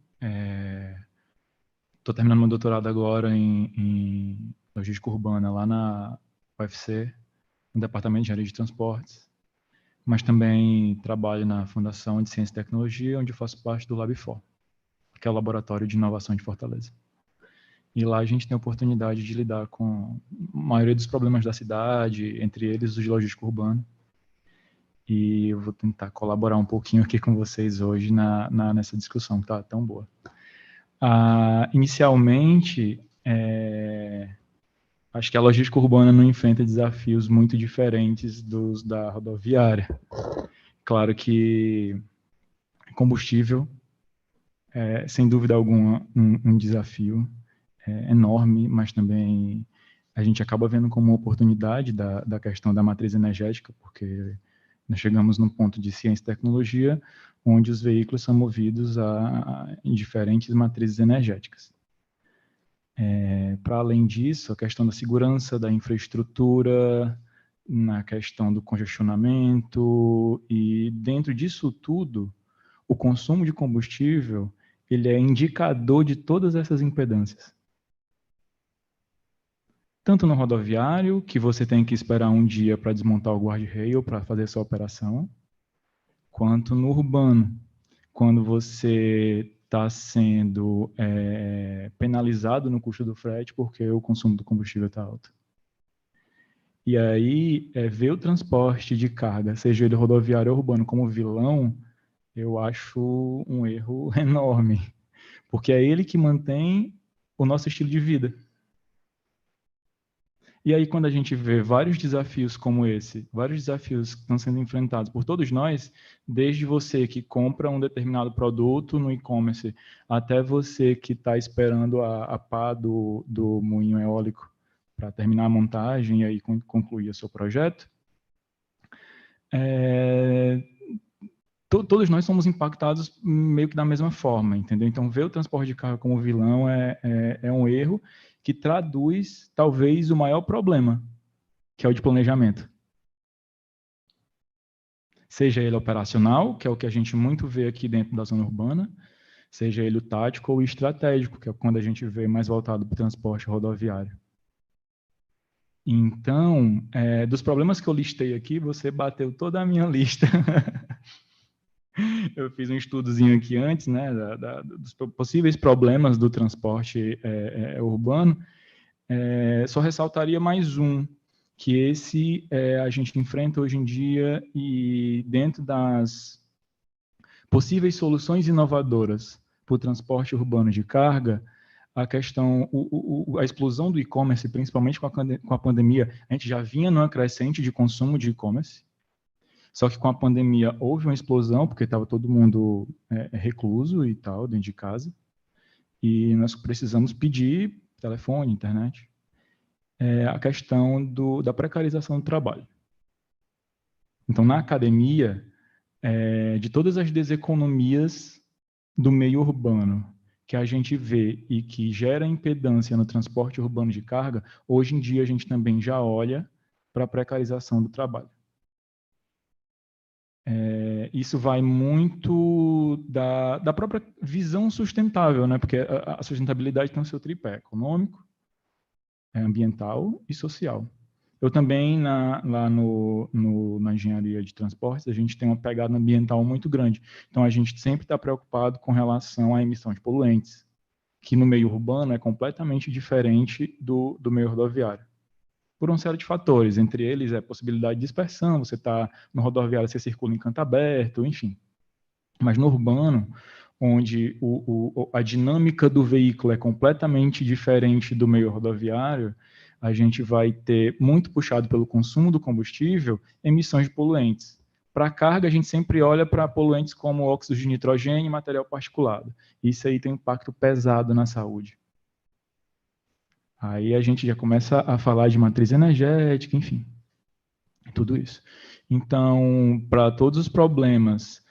estou terminando meu doutorado agora em logística urbana lá na UFC, no Departamento de Engenharia de Transportes, mas também trabalho na Fundação de Ciência e Tecnologia, onde faço parte do Lab4, que é o Laboratório de Inovação de Fortaleza. E lá a gente tem a oportunidade de lidar com a maioria dos problemas da cidade, entre eles os de logística urbana. E eu vou tentar colaborar um pouquinho aqui com vocês hoje nessa discussão que está tão boa. Inicialmente, acho que a logística urbana não enfrenta desafios muito diferentes dos da rodoviária. Claro que combustível é, sem dúvida alguma, um desafio enorme, mas também a gente acaba vendo como uma oportunidade da questão da matriz energética, porque nós chegamos num ponto de ciência e tecnologia onde os veículos são movidos em diferentes matrizes energéticas. Para além disso, a questão da segurança, da infraestrutura, na questão do congestionamento, e dentro disso tudo, o consumo de combustível ele é indicador de todas essas impedâncias. Tanto no rodoviário, que você tem que esperar um dia para desmontar o guarda-rail para fazer essa operação, quanto no urbano, quando você está sendo penalizado no custo do frete porque o consumo do combustível está alto. E aí, ver o transporte de carga, seja ele rodoviário ou urbano, como vilão, eu acho um erro enorme, porque é ele que mantém o nosso estilo de vida. E aí, quando a gente vê vários desafios como esse, vários desafios que estão sendo enfrentados por todos nós, desde você que compra um determinado produto no e-commerce, até você que está esperando a pá do moinho eólico para terminar a montagem e aí concluir o seu projeto, todos nós somos impactados meio que da mesma forma, entendeu? Então, ver o transporte de carga como vilão é um erro que traduz, talvez, o maior problema, que é o de planejamento. Seja ele operacional, que é o que a gente muito vê aqui dentro da zona urbana, seja ele o tático ou o estratégico, que é quando a gente vê mais voltado para o transporte rodoviário. Então, dos problemas que eu listei aqui, você bateu toda a minha lista. Eu fiz um estudozinho aqui antes, né, dos possíveis problemas do transporte urbano. Só ressaltaria mais um, que esse a gente enfrenta hoje em dia, e dentro das possíveis soluções inovadoras para o transporte urbano de carga, a questão, a explosão do e-commerce, principalmente com a pandemia, a gente já vinha numa crescente de consumo de e-commerce, só que com a pandemia houve uma explosão, porque estava todo mundo recluso e tal, dentro de casa, e nós precisamos pedir telefone, internet. A questão da precarização do trabalho. Então, na academia, de todas as deseconomias do meio urbano que a gente vê e que gera impedância no transporte urbano de carga, hoje em dia a gente também já olha para a precarização do trabalho. Isso vai muito da própria visão sustentável, né? Porque a sustentabilidade tem o seu tripé econômico, ambiental e social. Eu também, lá na engenharia de transportes, a gente tem uma pegada ambiental muito grande. Então, a gente sempre está preocupado com relação à emissão de poluentes, que no meio urbano é completamente diferente do meio rodoviário. Por uma série de fatores, entre eles a possibilidade de dispersão, você está no rodoviário, você circula em canto aberto, enfim. Mas no urbano, onde a dinâmica do veículo é completamente diferente do meio rodoviário, a gente vai ter, muito puxado pelo consumo do combustível, emissões de poluentes. Para a carga, a gente sempre olha para poluentes como óxidos de nitrogênio e material particulado. Isso aí tem um impacto pesado na saúde. Aí a gente já começa a falar de matriz energética, enfim, tudo isso. Então, para todos os problemas,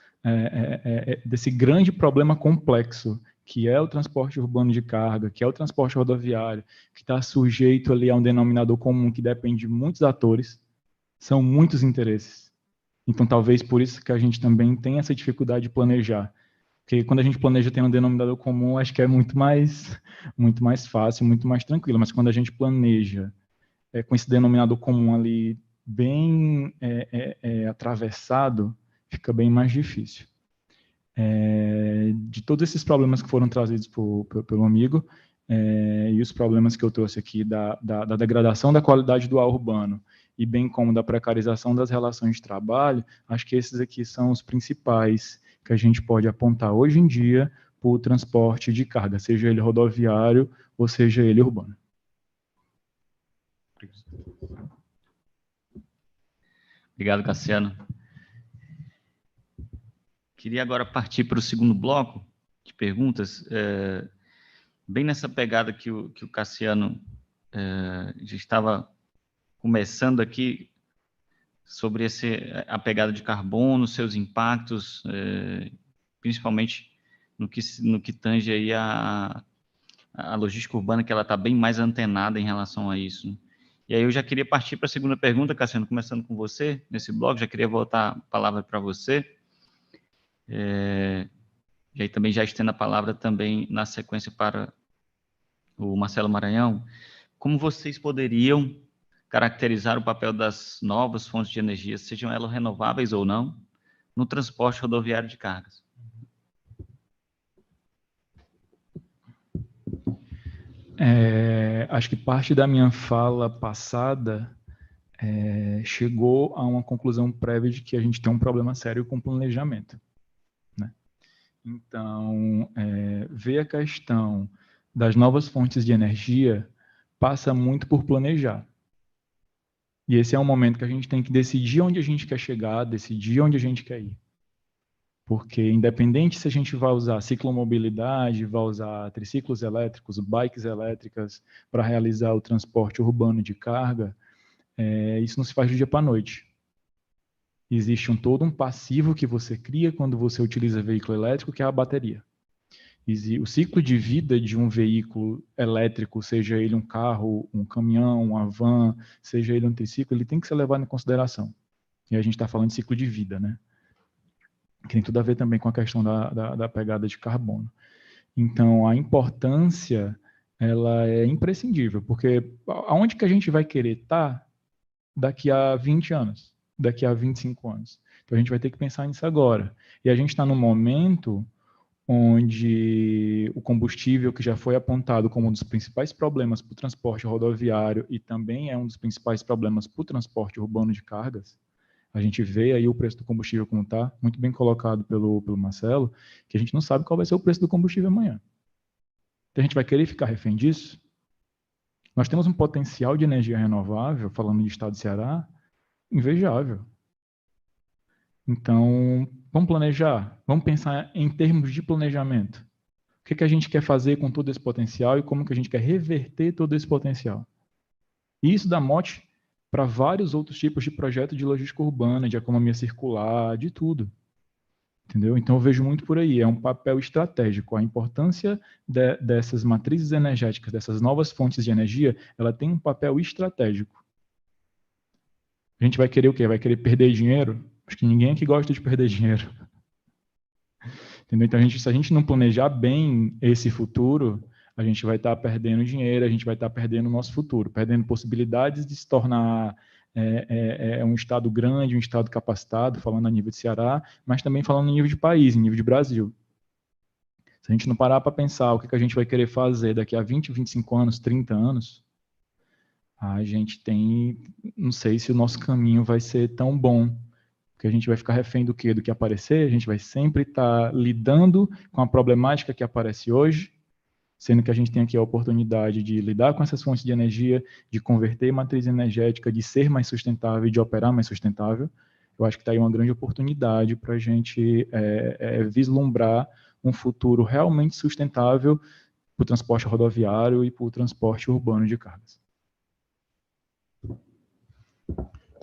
desse grande problema complexo, que é o transporte urbano de carga, que é o transporte rodoviário, que está sujeito ali a um denominador comum que depende de muitos atores, são muitos interesses. Então, talvez por isso que a gente também tem essa dificuldade de planejar. Porque quando a gente planeja tendo um denominador comum, acho que é muito mais fácil, muito mais tranquilo. Mas quando a gente planeja com esse denominador comum ali bem atravessado, fica bem mais difícil. De todos esses problemas que foram trazidos pelo amigo, e os problemas que eu trouxe aqui da degradação da qualidade do ar urbano, e bem como da precarização das relações de trabalho, acho que esses aqui são os principais que a gente pode apontar hoje em dia para o transporte de carga, seja ele rodoviário ou seja ele urbano. Obrigado, Cassiano. Queria agora partir para o segundo bloco de perguntas, bem nessa pegada que o Cassiano já estava começando aqui, sobre a pegada de carbono, seus impactos, principalmente no que tange aí a logística urbana, que ela está bem mais antenada em relação a isso. E aí eu já queria partir para a segunda pergunta, Cassiano, começando com você, nesse bloco, já queria voltar a palavra para você. E aí também já estendo a palavra também na sequência para o Marcelo Maranhão. Como vocês poderiam caracterizar o papel das novas fontes de energia, sejam elas renováveis ou não, no transporte rodoviário de cargas? Acho que parte da minha fala passada chegou a uma conclusão prévia de que a gente tem um problema sério com planejamento, né? Então, ver a questão das novas fontes de energia passa muito por planejar. E esse é um momento que a gente tem que decidir onde a gente quer chegar, decidir onde a gente quer ir. Porque independente se a gente vai usar ciclomobilidade, vai usar triciclos elétricos, bikes elétricas para realizar o transporte urbano de carga, isso não se faz do dia para a noite. Existe todo um passivo que você cria quando você utiliza veículo elétrico, que é a bateria. O ciclo de vida de um veículo elétrico, seja ele um carro, um caminhão, uma van, seja ele um triciclo, ele tem que ser levado em consideração. E a gente está falando de ciclo de vida, né? Que tem tudo a ver também com a questão da pegada de carbono. Então, a importância, ela é imprescindível, porque aonde que a gente vai querer estar daqui a 20 anos, daqui a 25 anos? Então, a gente vai ter que pensar nisso agora. E a gente está num momento onde o combustível, que já foi apontado como um dos principais problemas para o transporte rodoviário e também é um dos principais problemas para o transporte urbano de cargas, a gente vê aí o preço do combustível como está, muito bem colocado pelo Marcelo, que a gente não sabe qual vai ser o preço do combustível amanhã. Então a gente vai querer ficar refém disso? Nós temos um potencial de energia renovável, falando de estado de Ceará, invejável. Então, vamos planejar, vamos pensar em termos de planejamento. O que a gente quer fazer com todo esse potencial e como que a gente quer reverter todo esse potencial. E isso dá mote para vários outros tipos de projetos de logística urbana, de economia circular, de tudo. Entendeu? Então, eu vejo muito por aí. É um papel estratégico. A importância dessas matrizes energéticas, dessas novas fontes de energia, ela tem um papel estratégico. A gente vai querer o quê? Vai querer perder dinheiro? Acho que ninguém aqui gosta de perder dinheiro. Entendeu? Então, se a gente não planejar bem esse futuro, a gente vai estar perdendo dinheiro, a gente vai estar perdendo o nosso futuro, perdendo possibilidades de se tornar um estado grande, um estado capacitado, falando a nível de Ceará, mas também falando a nível de país, em nível de Brasil. Se a gente não parar para pensar o que a gente vai querer fazer daqui a 20, 25 anos, 30 anos, a gente não sei se o nosso caminho vai ser tão bom, porque a gente vai ficar refém do quê? Do que aparecer, a gente vai sempre estar lidando com a problemática que aparece hoje, sendo que a gente tem aqui a oportunidade de lidar com essas fontes de energia, de converter matriz energética, de ser mais sustentável e de operar mais sustentável. Eu acho que está aí uma grande oportunidade para a gente vislumbrar um futuro realmente sustentável para o transporte rodoviário e para o transporte urbano de cargas.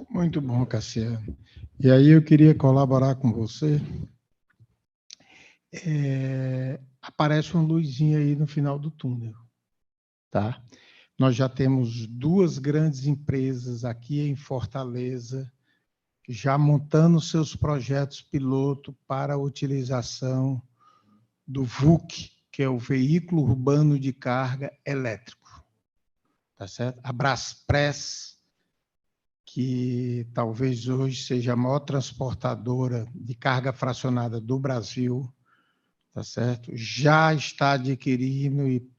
Muito bom, Cassiano. E aí eu queria colaborar com você. A aparece uma luzinha aí no final do túnel, tá? Nós já temos 2 grandes empresas aqui em Fortaleza, já montando seus projetos piloto para a utilização do VUC, que é o Veículo Urbano de Carga Elétrico. Tá certo? A Braspress, que talvez hoje seja a maior transportadora de carga fracionada do Brasil, tá certo? Já está adquirindo e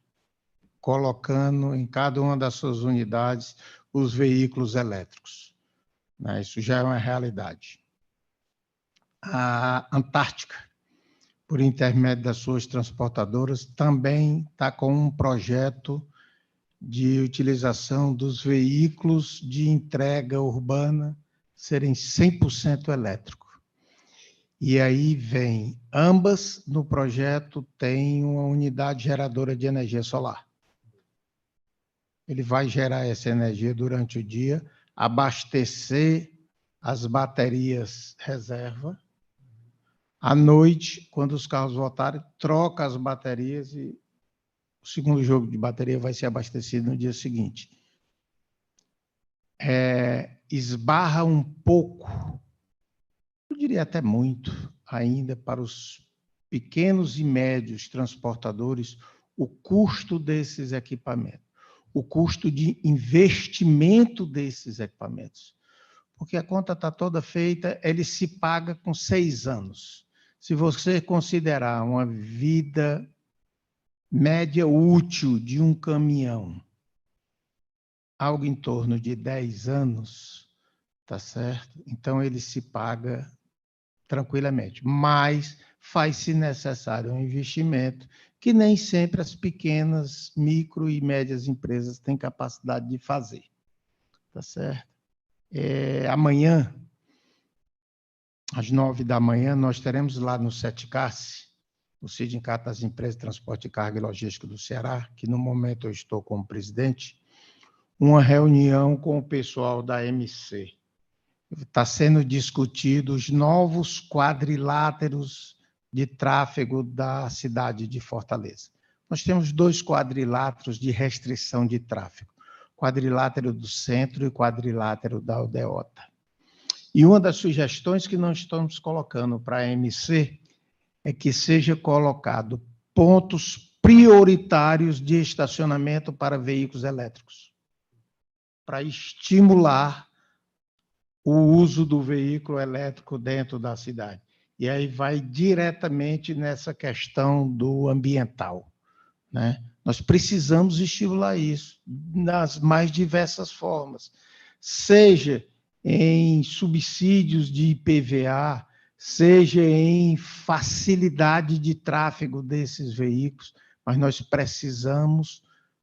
colocando em cada uma das suas unidades os veículos elétricos. Né? Isso já é uma realidade. A Antártica, por intermédio das suas transportadoras, também está com um projeto de utilização dos veículos de entrega urbana serem 100% elétricos. E aí vem, ambas no projeto têm uma unidade geradora de energia solar. Ele vai gerar essa energia durante o dia, abastecer as baterias reserva. À noite, quando os carros voltarem, troca as baterias e o segundo jogo de bateria vai ser abastecido no dia seguinte. Esbarra um pouco, eu diria até muito, ainda para os pequenos e médios transportadores, o custo desses equipamentos, o custo de investimento desses equipamentos. Porque a conta está toda feita, ele se paga com 6 anos. Se você considerar uma vida média útil de um caminhão, algo em torno de 10 anos, tá certo? Então, ele se paga tranquilamente. Mas faz-se necessário um investimento que nem sempre as pequenas, micro e médias empresas têm capacidade de fazer. Tá certo? Amanhã, às 9 da manhã, nós teremos lá no SETCAS, o Sindicato das Empresas de Transporte de Carga e Logística do Ceará, que no momento eu estou como presidente, uma reunião com o pessoal da MC. Está sendo discutido os novos quadriláteros de tráfego da cidade de Fortaleza. Nós temos 2 quadriláteros de restrição de tráfego, quadrilátero do centro e quadrilátero da Aldeota. E uma das sugestões que nós estamos colocando para a MC é que seja colocado pontos prioritários de estacionamento para veículos elétricos, para estimular o uso do veículo elétrico dentro da cidade. E aí vai diretamente nessa questão do ambiental, né? Nós precisamos estimular isso nas mais diversas formas, seja em subsídios de IPVA, seja em facilidade de tráfego desses veículos, mas nós precisamos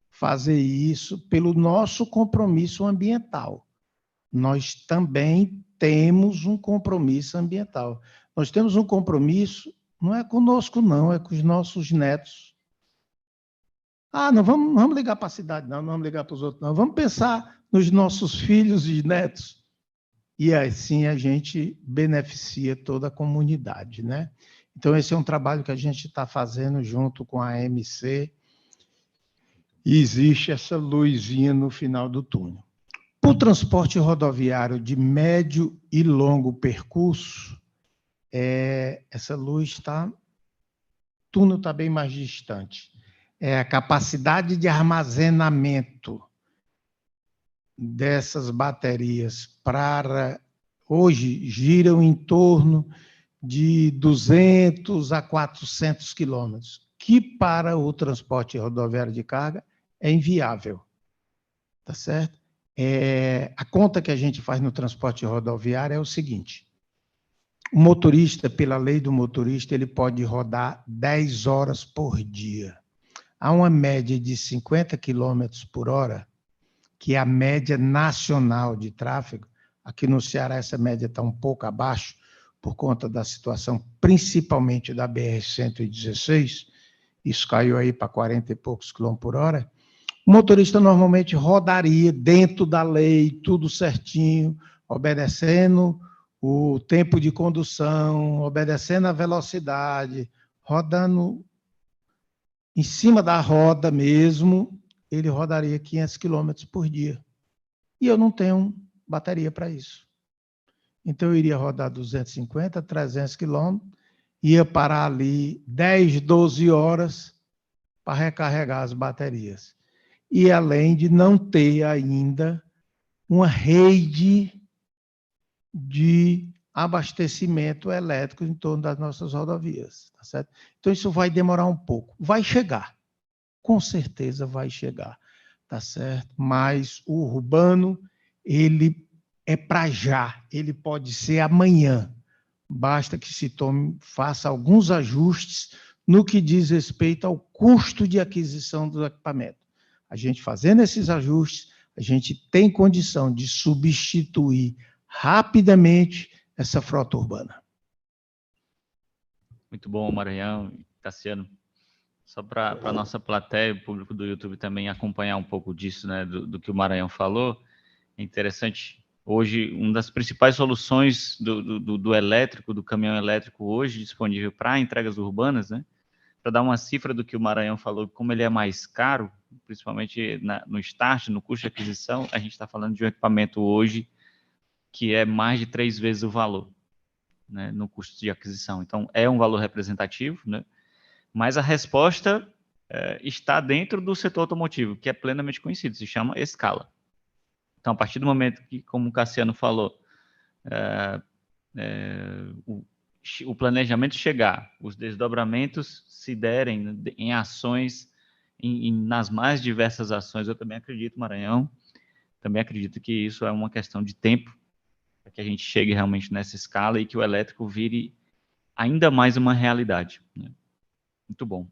fazer isso pelo nosso compromisso ambiental. Nós também temos um compromisso ambiental. Nós temos um compromisso, não é conosco não, é com os nossos netos. Não vamos ligar para a cidade, não vamos ligar para os outros, não. Vamos pensar nos nossos filhos e netos. E assim a gente beneficia toda a comunidade, né? Então, esse é um trabalho que a gente está fazendo junto com a MC. E existe essa luzinha no final do túnel. Para o transporte rodoviário de médio e longo percurso, essa luz está... O túnel está bem mais distante. A capacidade de armazenamento dessas baterias para... Hoje, giram em torno de 200 a 400 quilômetros, que para o transporte rodoviário de carga é inviável. Tá certo? A conta que a gente faz no transporte rodoviário é o seguinte: o motorista, pela lei do motorista, ele pode rodar 10 horas por dia. Há uma média de 50 km por hora, que é a média nacional de tráfego. Aqui no Ceará, essa média está um pouco abaixo, por conta da situação, principalmente da BR-116, isso caiu aí para 40 e poucos km por hora. O motorista normalmente rodaria dentro da lei, tudo certinho, obedecendo o tempo de condução, obedecendo a velocidade, rodando em cima da roda mesmo, ele rodaria 500 quilômetros por dia. E eu não tenho bateria para isso. Então, eu iria rodar 250, 300 quilômetros, ia parar ali 10, 12 horas para recarregar as baterias. E além de não ter ainda uma rede de abastecimento elétrico em torno das nossas rodovias, tá certo? Então, isso vai demorar um pouco. Vai chegar, com certeza vai chegar, tá certo? Mas o urbano, ele é para já, ele pode ser amanhã. Basta que se faça alguns ajustes no que diz respeito ao custo de aquisição do equipamento. A gente fazendo esses ajustes, a gente tem condição de substituir rapidamente essa frota urbana. Muito bom, Maranhão e Cassiano. Só para a nossa plateia, o público do YouTube também acompanhar um pouco disso, né, do que o Maranhão falou, é interessante. Hoje, uma das principais soluções do elétrico, do caminhão elétrico hoje disponível para entregas urbanas, né, para dar uma cifra do que o Maranhão falou, como ele é mais caro, principalmente no start, no custo de aquisição, a gente está falando de um equipamento hoje que é mais de 3 vezes o valor, né, no custo de aquisição. Então, é um valor representativo, né, mas a resposta está dentro do setor automotivo, que é plenamente conhecido, se chama escala. Então, a partir do momento que, como o Cassiano falou, o planejamento chegar, os desdobramentos se derem em ações, nas mais diversas ações, eu também acredito, Maranhão, também acredito que isso é uma questão de tempo, para que a gente chegue realmente nessa escala e que o elétrico vire ainda mais uma realidade, né? Muito bom.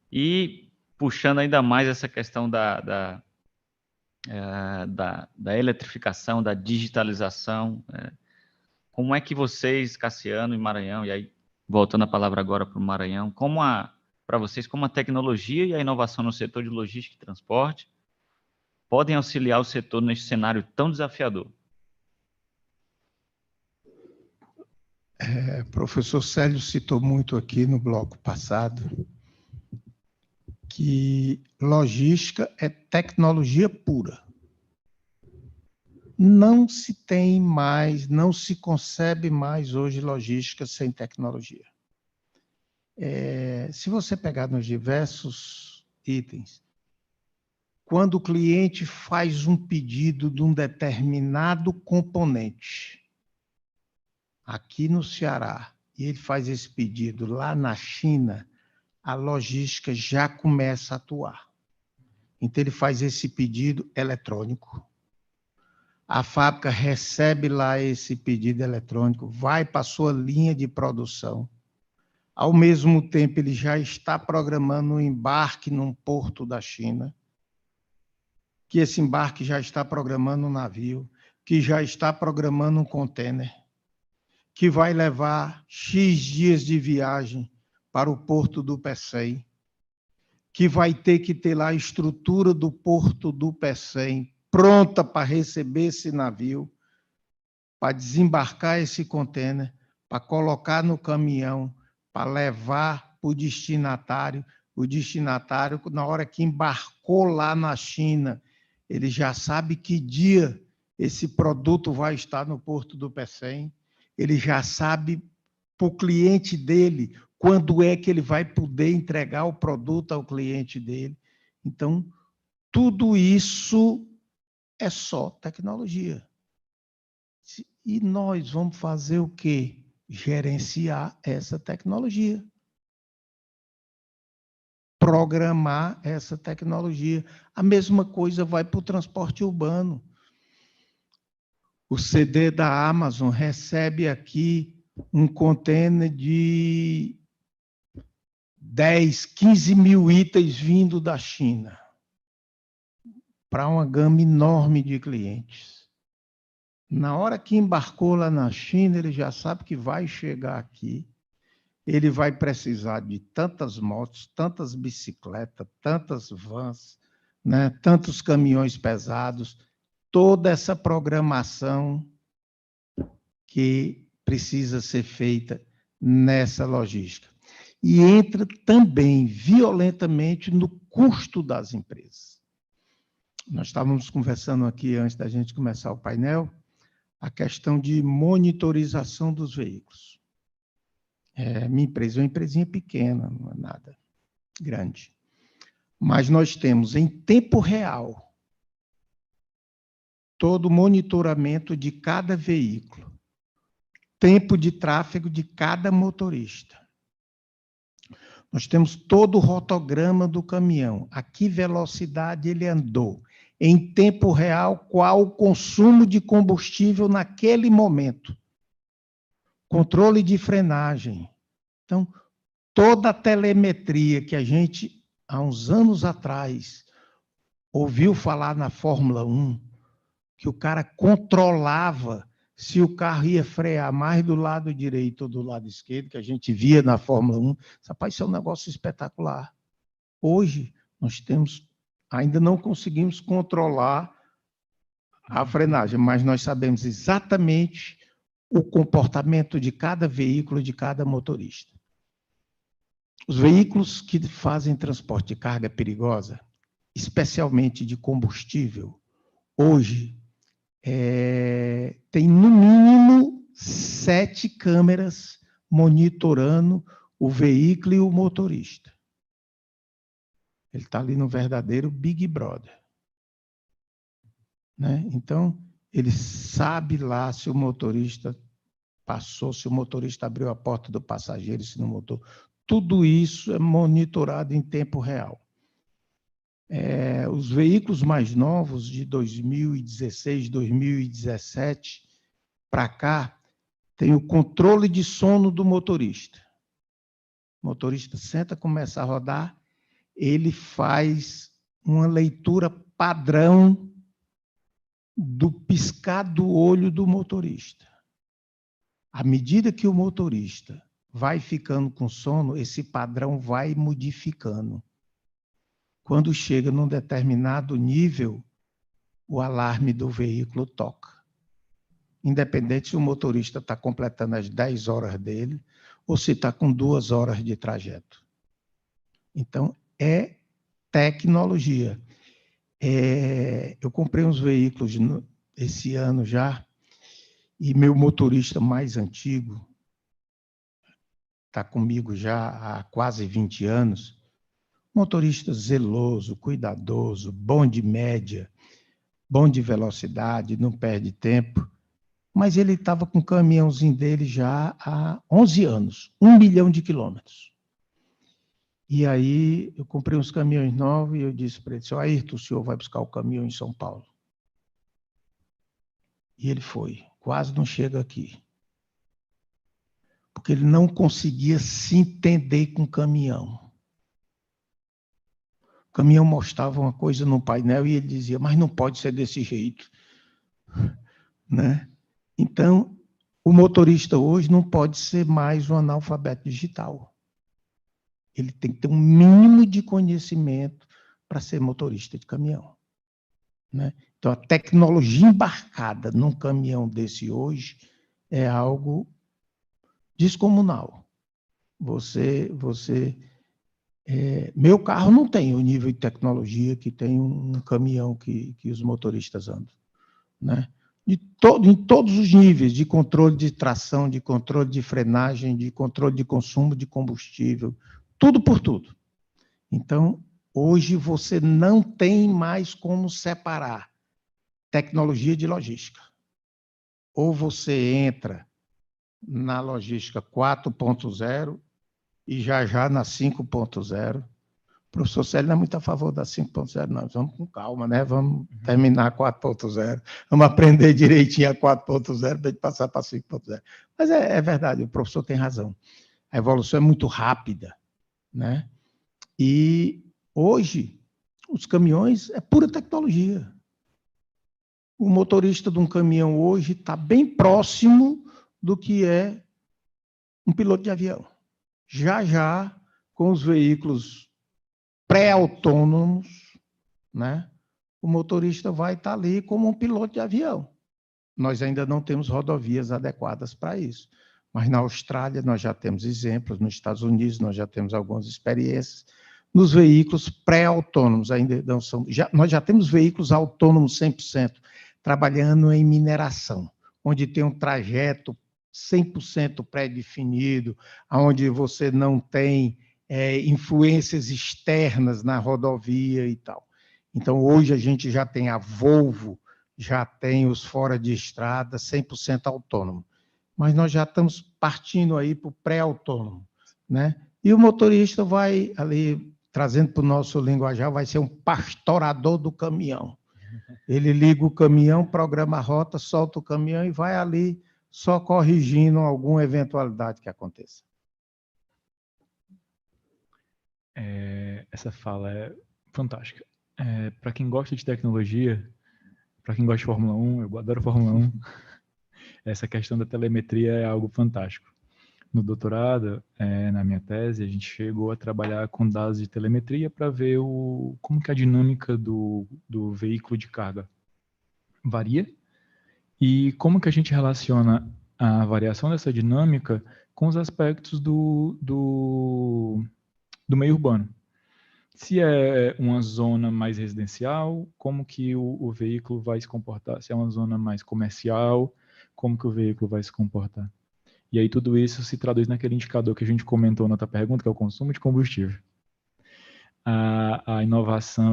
E puxando ainda mais essa questão da eletrificação, da digitalização, como é que vocês, Cassiano e Maranhão, e aí voltando a palavra agora para o Maranhão, para vocês, como a tecnologia e a inovação no setor de logística e transporte podem auxiliar o setor nesse cenário tão desafiador? Professor Célio citou muito aqui no bloco passado que logística é tecnologia pura. Não se tem mais, não se concebe mais hoje logística sem tecnologia. Se você pegar nos diversos itens, quando o cliente faz um pedido de um determinado componente, aqui no Ceará, e ele faz esse pedido lá na China, a logística já começa a atuar. Então, ele faz esse pedido eletrônico, a fábrica recebe lá esse pedido eletrônico, vai para a sua linha de produção. Ao mesmo tempo, ele já está programando um embarque num porto da China, que esse embarque já está programando um navio, que já está programando um contêiner, que vai levar X dias de viagem para o porto do Pecém, que vai ter que ter lá a estrutura do porto do Pecém pronta para receber esse navio, para desembarcar esse contêiner, para colocar no caminhão, para levar para o destinatário. O destinatário, na hora que embarcou lá na China, ele já sabe que dia esse produto vai estar no porto do Pecém, ele já sabe para o cliente dele quando é que ele vai poder entregar o produto ao cliente dele. Então, tudo isso é só tecnologia. E nós vamos fazer o quê? Gerenciar essa tecnologia. Programar essa tecnologia. A mesma coisa vai para o transporte urbano. O CD da Amazon recebe aqui um contêiner de 10, 15 mil itens vindo da China, para uma gama enorme de clientes. Na hora que embarcou lá na China, ele já sabe que vai chegar aqui, ele vai precisar de tantas motos, tantas bicicletas, tantas vans, né, tantos caminhões pesados, toda essa programação que precisa ser feita nessa logística. e entra também violentamente no custo das empresas. Nós estávamos conversando aqui, antes da gente começar o painel, a questão de monitorização dos veículos. Minha empresa é uma empresinha pequena, não é nada grande. Mas nós temos, em tempo real, todo o monitoramento de cada veículo, tempo de tráfego de cada motorista. Nós temos todo o rotograma do caminhão, a que velocidade ele andou, em tempo real, qual o consumo de combustível naquele momento. Controle de frenagem. Então, toda a telemetria que a gente, há uns anos atrás, ouviu falar na Fórmula 1, que o cara controlava se o carro ia frear mais do lado direito ou do lado esquerdo, que a gente via na Fórmula 1, rapaz, isso é um negócio espetacular. Hoje, nós ainda não conseguimos controlar a frenagem, mas nós sabemos exatamente o comportamento de cada veículo, de cada motorista. Os veículos que fazem transporte de carga perigosa, especialmente de combustível, hoje, tem no mínimo 7 câmeras monitorando o veículo e o motorista. Ele está ali no verdadeiro Big Brother. Né? Então, ele sabe lá se o motorista passou, se o motorista abriu a porta do passageiro, se não botou. Tudo isso é monitorado em tempo real. Os veículos mais novos, de 2016, 2017, para cá, tem o controle de sono do motorista. O motorista senta, começa a rodar, ele faz uma leitura padrão do piscar do olho do motorista. À medida que o motorista vai ficando com sono, esse padrão vai modificando. Quando chega num determinado nível, o alarme do veículo toca. Independente se o motorista está completando as 10 horas dele ou se está com 2 horas de trajeto. Então, é tecnologia. Eu comprei uns veículos esse ano já, e meu motorista mais antigo, está comigo já há quase 20 anos, motorista zeloso, cuidadoso, bom de média, bom de velocidade, não perde tempo, mas ele estava com o caminhãozinho dele já há 11 anos, 1 milhão de quilômetros. E aí eu comprei uns caminhões novos e eu disse para ele, seu Ayrton, o senhor vai buscar o caminhão em São Paulo. E ele foi, quase não chega aqui. Porque ele não conseguia se entender com o caminhão. O caminhão mostrava uma coisa no painel e ele dizia, mas não pode ser desse jeito. Né? Então, o motorista hoje não pode ser mais um analfabeto digital. Ele tem que ter um mínimo de conhecimento para ser motorista de caminhão. Né? Então, a tecnologia embarcada num caminhão desse hoje é algo descomunal. Meu carro não tem o nível de tecnologia que tem um caminhão que os motoristas andam. Né? Em todos os níveis, de controle de tração, de controle de frenagem, de controle de consumo de combustível, tudo por tudo. Então, hoje você não tem mais como separar tecnologia de logística. Ou você entra na logística 4.0 e já na 5.0. O professor Célio não é muito a favor da 5.0, não. Vamos com calma, né? Vamos terminar a 4.0. Vamos aprender direitinho a 4.0 para a gente passar para 5.0. Mas é verdade, o professor tem razão. A evolução é muito rápida, né? E hoje, os caminhões é pura tecnologia. O motorista de um caminhão hoje está bem próximo do que é um piloto de avião. Já, com os veículos pré-autônomos, né, o motorista vai estar ali como um piloto de avião. Nós ainda não temos rodovias adequadas para isso. Mas na Austrália nós já temos exemplos, nos Estados Unidos nós já temos algumas experiências. Nos veículos pré-autônomos, ainda não são, nós já temos veículos autônomos 100%, trabalhando em mineração, onde tem um trajeto 100% pré-definido, onde você não tem influências externas na rodovia e tal. Então, hoje a gente já tem a Volvo, já tem os fora de estrada 100% autônomo. Mas nós já estamos partindo aí para o pré-autônomo, né? E o motorista vai ali, trazendo para o nosso linguajar, vai ser um pastorador do caminhão. Ele liga o caminhão, programa a rota, solta o caminhão e vai ali só corrigindo alguma eventualidade que aconteça. Essa fala é fantástica. Para quem gosta de tecnologia, para quem gosta de Fórmula 1, eu adoro Fórmula 1, essa questão da telemetria é algo fantástico. No doutorado, na minha tese, a gente chegou a trabalhar com dados de telemetria para ver como que a dinâmica do veículo de carga varia e como que a gente relaciona a variação dessa dinâmica com os aspectos do meio urbano. Se é uma zona mais residencial, como que o veículo vai se comportar? Se é uma zona mais comercial, como que o veículo vai se comportar? E aí tudo isso se traduz naquele indicador que a gente comentou na outra pergunta, que é o consumo de combustível. A inovação,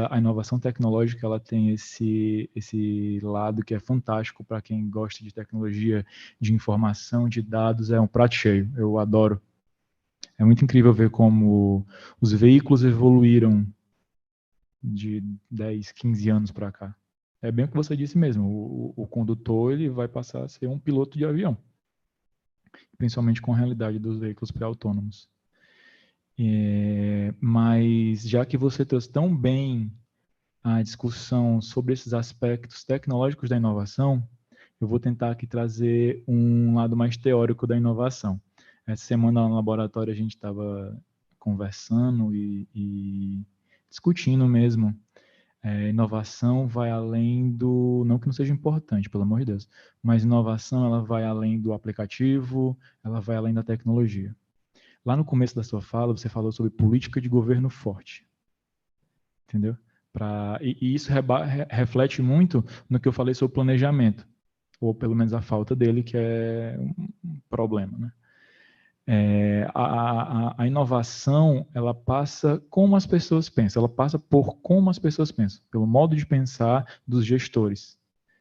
a inovação tecnológica, ela tem esse lado que é fantástico para quem gosta de tecnologia, de informação, de dados, é um prato cheio. Eu adoro. É muito incrível ver como os veículos evoluíram de 10, 15 anos para cá. É bem o que você disse mesmo, o condutor ele vai passar a ser um piloto de avião, principalmente com a realidade dos veículos pré-autônomos. Mas já que você trouxe tão bem a discussão sobre esses aspectos tecnológicos da inovação, eu vou tentar aqui trazer um lado mais teórico da inovação. Essa semana no laboratório a gente estava conversando e discutindo mesmo. Inovação vai além do... Não que não seja importante, pelo amor de Deus, mas inovação ela vai além do aplicativo, ela vai além da tecnologia. Lá no começo da sua fala, você falou sobre política de governo forte. Entendeu? E isso reflete muito no que eu falei sobre planejamento, ou pelo menos a falta dele, que é um problema, né? A inovação, ela passa como as pessoas pensam, ela passa por como as pessoas pensam, pelo modo de pensar dos gestores,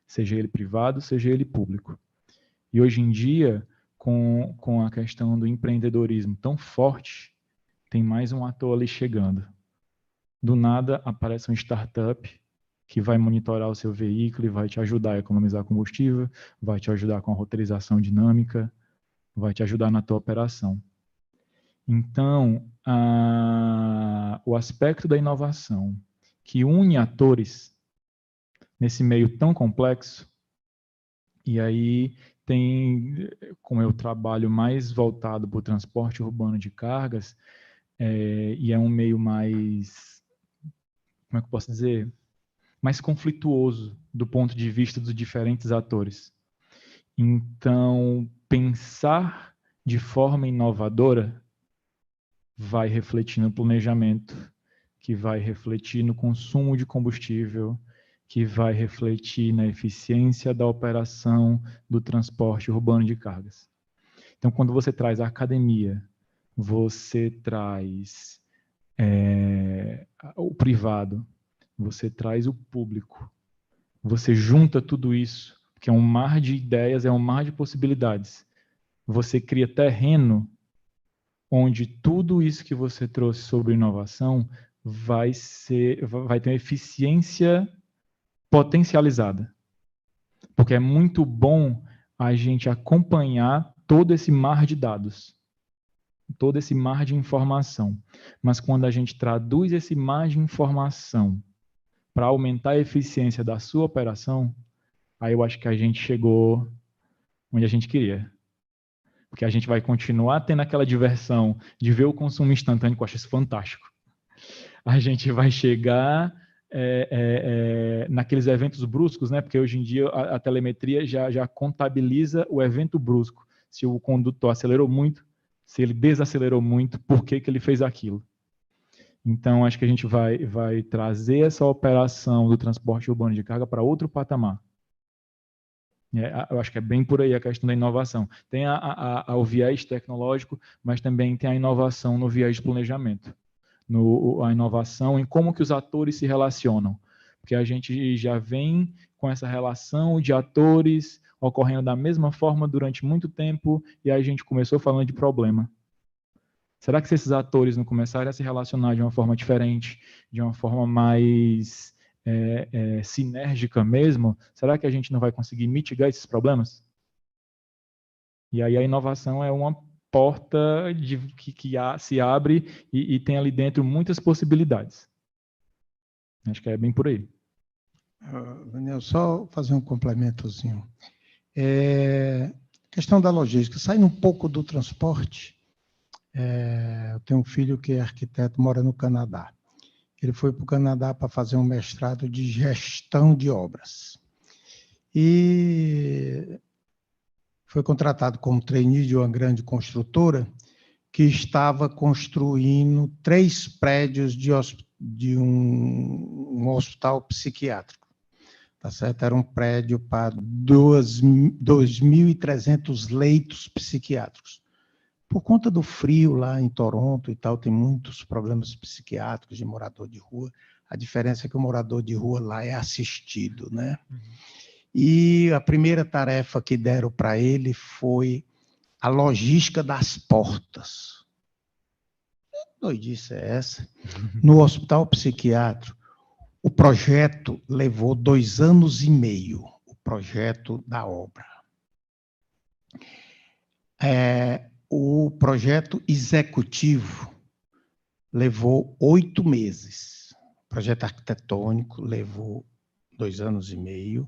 seja ele privado, seja ele público. E hoje em dia, com a questão do empreendedorismo tão forte, tem mais um ator ali chegando. Do nada, aparece uma startup que vai monitorar o seu veículo e vai te ajudar a economizar combustível, vai te ajudar com a roteirização dinâmica, vai te ajudar na tua operação. Então, o aspecto da inovação que une atores nesse meio tão complexo, e aí tem, como eu trabalho mais voltado para o transporte urbano de cargas, e é um meio mais, como é que eu posso dizer, mais conflituoso do ponto de vista dos diferentes atores. Então, pensar de forma inovadora vai refletir no planejamento, que vai refletir no consumo de combustível, que vai refletir na eficiência da operação do transporte urbano de cargas. Então, quando você traz a academia, você traz o privado, você traz o público, você junta tudo isso, que é um mar de ideias, é um mar de possibilidades. Você cria terreno onde tudo isso que você trouxe sobre inovação vai ter uma eficiência potencializada. Porque é muito bom a gente acompanhar todo esse mar de dados, todo esse mar de informação. Mas quando a gente traduz esse mar de informação para aumentar a eficiência da sua operação, aí eu acho que a gente chegou onde a gente queria. Porque a gente vai continuar tendo aquela diversão de ver o consumo instantâneo, que eu acho isso fantástico. A gente vai chegar naqueles eventos bruscos, né? Porque hoje em dia a telemetria já contabiliza o evento brusco. se o condutor acelerou muito, se ele desacelerou muito, por que ele fez aquilo. Então, acho que a gente vai trazer essa operação do transporte urbano de carga para outro patamar. Eu acho que é bem por aí a questão da inovação. Tem o viés tecnológico, mas também tem a inovação no viés de planejamento. A inovação em como que os atores se relacionam. Porque a gente já vem com essa relação de atores ocorrendo da mesma forma durante muito tempo e a gente começou falando de problema. Será que se esses atores não começarem a se relacionar de uma forma diferente, de uma forma mais sinérgica mesmo, será que a gente não vai conseguir mitigar esses problemas? E aí a inovação é uma porta que se abre e tem ali dentro muitas possibilidades. Acho que é bem por aí. Daniel, só fazer um complementozinho. Questão da logística, saindo um pouco do transporte, eu tenho um filho que é arquiteto, mora no Canadá. Ele foi para o Canadá para fazer um mestrado de gestão de obras. E foi contratado como trainee de uma grande construtora que estava construindo 3 prédios de um hospital psiquiátrico. Tá certo? Era um prédio para 2.300 leitos psiquiátricos. Por conta do frio lá em Toronto e tal, tem muitos problemas psiquiátricos de morador de rua. A diferença é que o morador de rua lá é assistido, né? E a primeira tarefa que deram para ele foi a logística das portas. Que doidice é essa? No hospital psiquiátrico, o projeto levou 2 anos e meio, o projeto da obra. O projeto executivo levou 8 meses. O projeto arquitetônico levou 2 anos e meio.